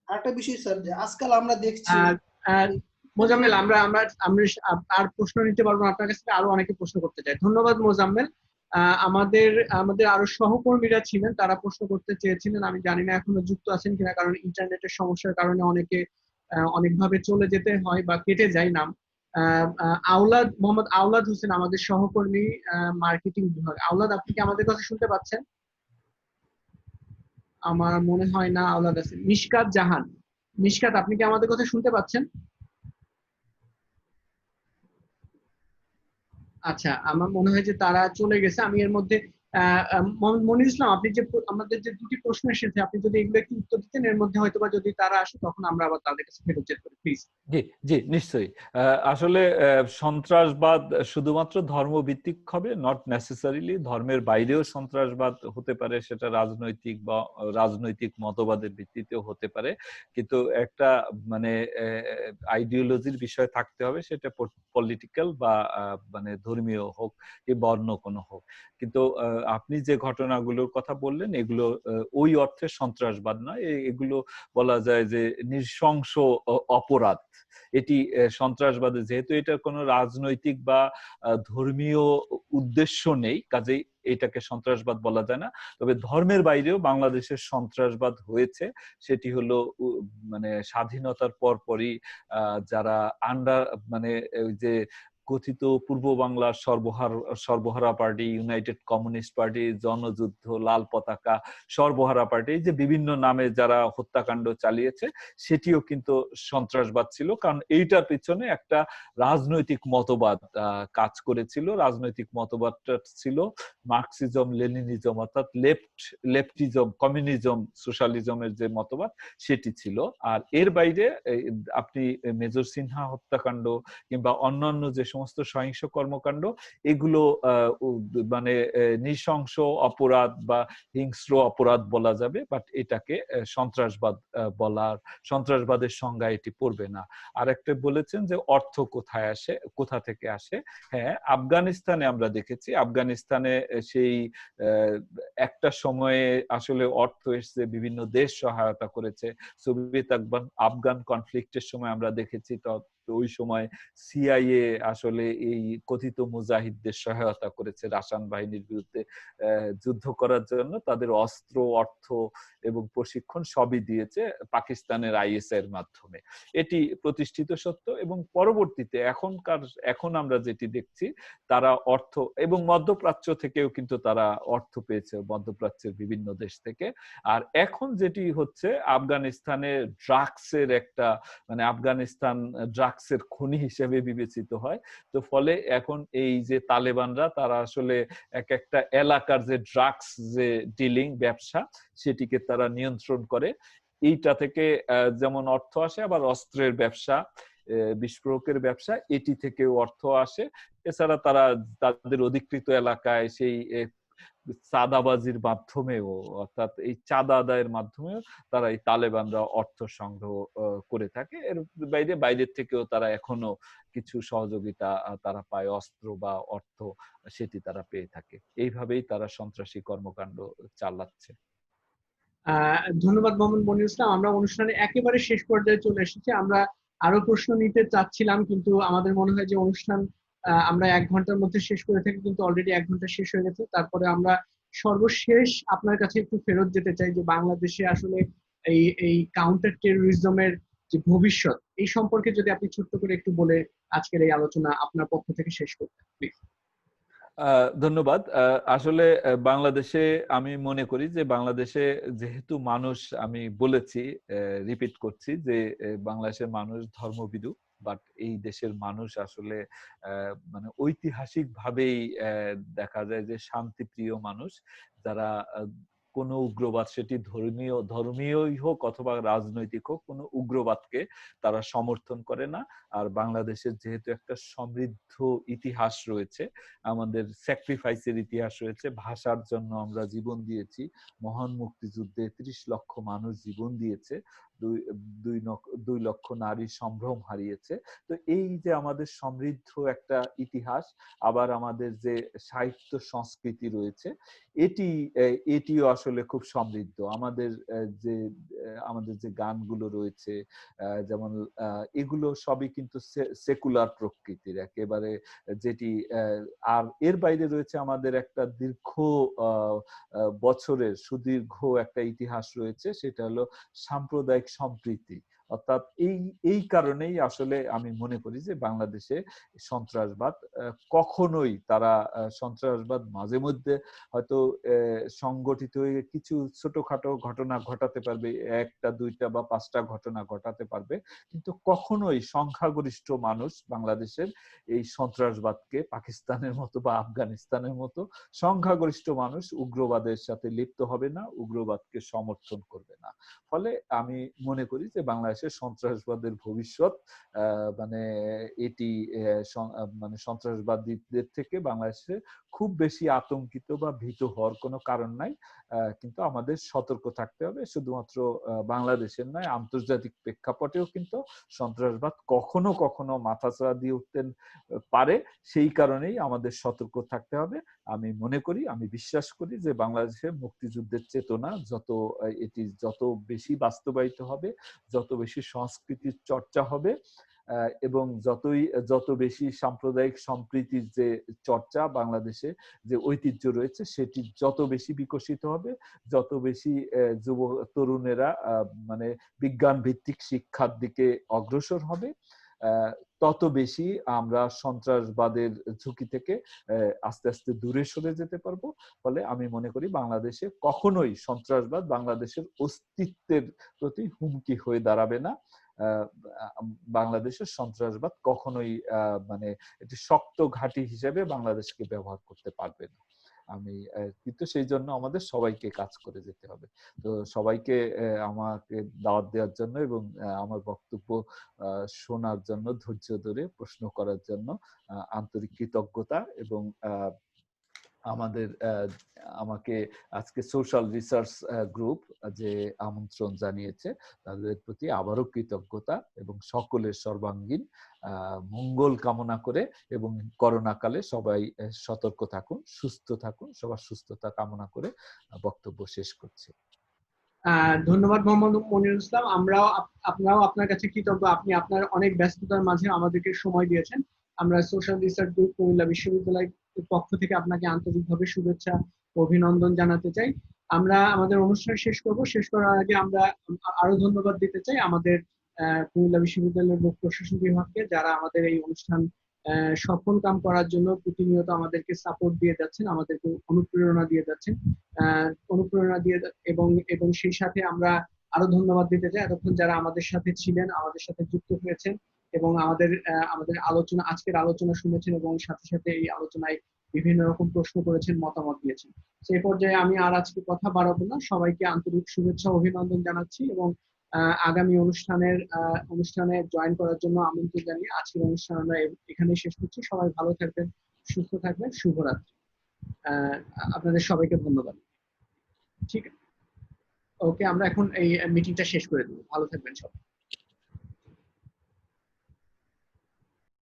আরেকটা বিষয় স্যার, যে আজকাল আমরা দেখছি মোজাম্মেল, আমরা আমরা আমরা আর প্রশ্ন নিতে পারবো না, আপনার কাছে আরো অনেকে প্রশ্ন করতে চায়। ধন্যবাদ মোজাম্মেল। আমাদের আমাদের আরো সহকর্মীরা ছিলেন, তারা প্রশ্ন করতে চেয়েছিলেন। আমি জানি না এখনো যুক্ত আছেন কিনা, কারণ ইন্টারনেটের সমস্যার কারণে অনেকে অনেকভাবে চলে যেতে হয় বা কেটে যায় নাম। মোহাম্মদ আওলাদ হোসেন আমাদের সহকর্মী, মার্কেটিং বিভাগ। আওলাদ, আপনি কি আমাদের কথা শুনতে পাচ্ছেন? আমার মনে হয় না আওলাদ আছে। মিশকাত জাহান, মিশকাত, আপনি কি আমাদের কথা শুনতে পাচ্ছেন? আচ্ছা, আমার মনে হয় যে তারা চলে গেছে। আমি এর মধ্যে মনির ইসলাম, আপনি যে আমাদের যে দুটি প্রশ্ন এসেছে, আপনি যদি এগুলো একটু উত্তর দিতেন, এর মধ্যে হয়তোবা যদি তারা আসে তখন আমরা আবার তাদের কাছে ফেরত যেতে পারি, প্লিজ। জি জি, নিশ্চয়ই। আসলে সন্ত্রাসবাদ শুধুমাত্র ধর্মভিত্তিক হবে, নট নেসেসারিলি। ধর্মের বাইরেও সন্ত্রাসবাদ হতে পারে, সেটা রাজনৈতিক বা রাজনৈতিক মতবাদের ভিত্তিতেও হতে পারে। কিন্তু একটা মানে আইডিওলজির বিষয় থাকতে হবে, সেটা পলিটিক্যাল বা মানে ধর্মীয় হোক কিংবা অন্য কোনো হোক। কিন্তু আপনি যে ঘটনাগুলোর কথা বললেন, এগুলো ওই অর্থে সন্ত্রাসবাদ নয়। এগুলো বলা যায় যে নৃশংস অপরাধ। এটি সন্ত্রাসবাদে, যেহেতু এটার কোনো রাজনৈতিক বা ধর্মীয় উদ্দেশ্য নেই, কাজেই এটাকে সন্ত্রাসবাদ বলা যায় না। তবে ধর্মের বাইরেও বাংলাদেশের সন্ত্রাসবাদ হয়েছে। সেটি হলো মানে স্বাধীনতার পরপরই যারা মানে ওই যে কথিত পূর্ব বাংলার সর্বহারা পার্টি, ইউনাইটেড কমিউনিস্ট পার্টি, জনযুদ্ধ, লাল পতাকা, সর্বহারা পার্টি, যে বিভিন্ন নামে যারা হত্যাকাণ্ড চালিয়েছে, সেটিও কিন্তু সন্ত্রাসবাদ ছিল। কারণ এইটার পিছনে একটা রাজনৈতিক মতবাদ কাজ করেছিল। রাজনৈতিক মতবাদটা ছিল মার্কসিজম, লেনিনিজম, অর্থাৎ লেফটিজম, কমিউনিজম, সোশ্যালিজমের যে মতবাদ, সেটি ছিল। আর এর বাইরে আপনি মেজর সিনহা হত্যাকাণ্ড কিংবা অন্যান্য যে সমস্ত সহিংস কর্মকাণ্ড, এগুলো মানে নৃশংস অপরাধ বা হিংস্র অপরাধ বলা যাবে, বাট এটাকে সন্ত্রাসবাদের সংজ্ঞা এটি পড়বে না। আর একটা বলেছেন যে অর্থ কোথায় আসে, কোথা থেকে আসে। হ্যাঁ, আফগানিস্তানে আমরা দেখেছি, আফগানিস্তানে সেই একটা সময়ে আসলে অর্থ এসছে, বিভিন্ন দেশ সহায়তা করেছে। সোভিয়েত আফগান কনফ্লিক্টের সময় আমরা দেখেছি, তো ওই সময় সিআইএ আসলে এই কথিত মুজাহিদদের সহায়তা করেছে রাশান বাহিনীর বিরুদ্ধে যুদ্ধ করার জন্য। তাদের অস্ত্র, অর্থ এবং প্রশিক্ষণ সবই দিয়েছে পাকিস্তানের আইএস এর মাধ্যমে। এটি প্রতিষ্ঠিত সত্য। এবং পরবর্তীতে এখন আমরা যেটি দেখছি, তারা অর্থ, এবং মধ্যপ্রাচ্য থেকেও কিন্তু তারা অর্থ পেয়েছে, মধ্যপ্রাচ্যের বিভিন্ন দেশ থেকে। আর এখন যেটি হচ্ছে, আফগানিস্তানে ড্রাগসের একটা মানে আফগানিস্তান ড্রাগসের খনি হিসেবে বিবেচিত হয়। তো ফলে এখন এই যে তালেবানরা, তারা আসলে এক একটা এলাকার যে ড্রাগস যে ডিলিং ব্যবসা, সেটিকে তারা নিয়ন্ত্রণ করে। এইটা থেকে যেমন অর্থ আসে, আবার অস্ত্রের ব্যবসা, বিস্ফোরকের ব্যবসা, এটি থেকেও অর্থ আসে। এছাড়া তারা তাদের অধিকৃত এলাকায় সেই চাঁদাবাজির মাধ্যমেও, অর্থাৎ এই চাঁদা আদায়ের মাধ্যমেও তারা এই তালেবানরা অর্থ সংগ্রহ করে থাকে। এর বাইরের থেকেও তারা এখনো কিছু সহযোগিতা তারা পায়, অস্ত্র বা অর্থ, সেটি তারা পেয়ে থাকে। এইভাবেই তারা সন্ত্রাসী কর্মকাণ্ড চালাচ্ছে। ধন্যবাদ মোহাম্মদ মনির ইসলাম। আমরা অনুষ্ঠানে একেবারে শেষ পর্যায়ে চলে এসেছি। আমরা আরো প্রশ্ন নিতে চাচ্ছিলাম, কিন্তু আমাদের মনে হয় যে অনুষ্ঠান আমরা 1 ঘন্টার মধ্যে শেষ করে থাকি, কিন্তু অলরেডি 1 ঘন্টা শেষ হয়ে গেছে। তারপরে আমরা সর্বশেষ আপনার কাছে একটু ফেরত যেতে চাই যে বাংলাদেশে আসলে এই এই কাউন্টার টেরোরিজমের যে ভবিষ্যৎ এই সম্পর্কে যদি আপনি ছোট্ট করে একটু বলে আজকের এই আলোচনা আপনার পক্ষ থেকে শেষ করতেন প্লিজ। ধন্যবাদ। আসলে বাংলাদেশে আমি মনে করি যে বাংলাদেশে যেহেতু মানুষ, আমি বলেছি, রিপিট করছি যে বাংলাদেশের মানুষ ধর্মভীরু, বাট এই দেশের মানুষ আসলে মানে ঐতিহাসিক ভাবেই দেখা যায় যে শান্তিপ্রিয় মানুষ, যারা কোনো উগ্রবাদ, সেটি ধর্মীয়ই হোক অথবা রাজনৈতিক হোক, কোনো উগ্রবাদকে তারা সমর্থন করে না। আর বাংলাদেশের যেহেতু একটা সমৃদ্ধ ইতিহাস রয়েছে, আমাদের স্যাক্রিফাইসের ইতিহাস রয়েছে, ভাষার জন্য আমরা জীবন দিয়েছি, মহান মুক্তিযুদ্ধে 30 লক্ষ মানুষ জীবন দিয়েছে, 2 লক্ষ নারী সম্ভ্রম হারিয়েছে। তো এই যে আমাদের সমৃদ্ধ একটা ইতিহাস, আবার আমাদের যে সাহিত্য সংস্কৃতি রয়েছে, এটিও আসলে খুব সমৃদ্ধ। আমাদের যে গানগুলো রয়েছে, যেমন এগুলো সবই কিন্তু সেকুলার প্রকৃতির একেবারে, যেটি আর এর বাইরে রয়েছে আমাদের একটা দীর্ঘ বছরের সুদীর্ঘ একটা ইতিহাস রয়েছে, সেটা হলো সাম্প্রদায়িক সম্প্রীতি। অর্থাৎ এই কারণেই আসলে আমি মনে করি যে বাংলাদেশে সন্ত্রাসবাদ কখনোই, তারা সন্ত্রাসবাদ মাঝে মধ্যে হয়তো সংগঠিত হয়ে কিছু ছোটখাটো ঘটনা ঘটাতে পারবে, 1টা 2টা বা 5টা ঘটনা ঘটাতে পারবে, কিন্তু কখনোই সংখ্যাগরিষ্ঠ মানুষ বাংলাদেশের এই সন্ত্রাসবাদকে পাকিস্তানের মতো বা আফগানিস্তানের মতো সংখ্যাগরিষ্ঠ মানুষ উগ্রবাদের সাথে লিপ্ত হবে না, উগ্রবাদকে সমর্থন করবে না। ফলে আমি মনে করি যে বাংলাদেশের সন্ত্রাসবাদের ভবিষ্যৎ, মানে এটি মানে সন্ত্রাসবাদীদের থেকে বাংলাদেশে খুব বেশি আতঙ্কিত বা ভীত হওয়ার কোনো কারণ নাই। কিন্তু আমাদের সতর্ক থাকতে হবে, শুধুমাত্র বাংলাদেশের নয়, আন্তর্জাতিক প্রেক্ষাপটেও কিন্তু সন্ত্রাসবাদ কখনো কখনো মাথাচাড়া দিয়ে উঠতে পারে। সেই কারণেই আমাদের সতর্ক থাকতে হবে। আমি মনে করি, আমি বিশ্বাস করি যে বাংলাদেশের মুক্তিযুদ্ধের চেতনা এটি যত বেশি বাস্তবায়িত হবে, যত বেশি সংস্কৃতির চর্চা হবে, এবং যত বেশি সাম্প্রদায়িক সম্প্রীতির যে চর্চা, বাংলাদেশে যে ঐতিহ্য রয়েছে, সেটি যত বেশি বিকশিত হবে, যত বেশি যুব তরুণেরা মানে বিজ্ঞান ভিত্তিক শিক্ষার দিকে অগ্রসর হবে, তত বেশি আমরা সন্ত্রাসবাদের ঝুঁকি থেকে আস্তে আস্তে দূরে সরে যেতে পারবো। ফলে আমি মনে করি বাংলাদেশে কখনোই সন্ত্রাসবাদ বাংলাদেশের অস্তিত্বের প্রতি হুমকি হয়ে দাঁড়াবে না। বাংলাদেশের সন্ত্রাসবাদ কখনোই মানে একটি শক্ত ঘাঁটি হিসেবে বাংলাদেশকে ব্যবহার করতে পারবে না। কিন্তু সেই জন্য আমাদের সবাইকে কাজ করে যেতে হবে। তো সবাইকে আমাকে দাওয়াত দেওয়ার জন্য এবং আমার বক্তব্য শোনার জন্য, ধৈর্য ধরে প্রশ্ন করার জন্য আন্তরিক কৃতজ্ঞতা, এবং আমাকে আজকে সোশ্যাল রিসার্চ গ্রুপ যে আমন্ত্রণ জানিয়েছে, তাদের প্রতি আবারও কৃতজ্ঞতা, এবং সকলের সর্বাঙ্গীন মঙ্গল কামনা করে, এবং করোনা কালে সবাই সতর্ক থাকুন, সুস্থ থাকুন, সবার সুস্থতা কামনা করে বক্তব্য শেষ করছি। ধন্যবাদ মোহাম্মদ মনিরুল ইসলাম। আপনারাও আপনার কাছে কৃতজ্ঞ, আপনি আপনার অনেক ব্যস্ততার মাঝে আমাদেরকে সময় দিয়েছেন। আমরা সোশ্যাল রিসার্চ গ্রুপ কুমিল্লা বিশ্ববিদ্যালয়ের পক্ষ থেকে আপনাকে আন্তরিকভাবে শুভেচ্ছা ও অভিনন্দন জানাতে চাই। আমরা আমাদের অনুষ্ঠান শেষ করব। শেষ করার আগে আমরা আরো ধন্যবাদ দিতে চাই আমাদের কুমিল্লা বিশ্ববিদ্যালয়ের লোক প্রশাসন বিভাগকে, যারা আমাদের এই অনুষ্ঠান সফল কাম করার জন্য প্রতিনিয়ত আমাদেরকে সাপোর্ট দিয়ে যাচ্ছেন, আমাদেরকে অনুপ্রেরণা দিয়ে যাচ্ছেন, এবং সেই সাথে আমরা আরো ধন্যবাদ দিতে চাই এতক্ষণ যারা আমাদের সাথে ছিলেন, আমাদের সাথে যুক্ত হয়েছেন, এবং আমাদের আজকের আলোচনা শুনেছেন, এবং সাথে সাথে এই আলোচনায় বিভিন্ন রকম প্রশ্ন করেছেন, মতামত দিয়েছেন। সেই পর্যায়ে আমি আর আজকে কথা বাড়াবো না, সবাইকে আন্তরিক শুভেচ্ছা অভিনন্দন জানাচ্ছি, এবং আগামী অনুষ্ঠানে জয়েন করার জন্য আমন্ত্রণ জানিয়ে আজকের অনুষ্ঠান আমরা এখানেই শেষ করছি। সবাই ভালো থাকবেন, সুস্থ থাকবেন, শুভরাত্রি। আপনাদের সবাইকে ধন্যবাদ। ঠিক আছে, ওকে, আমরা এখন এই মিটিংটা শেষ করে দেবো। ভালো থাকবেন সবাই।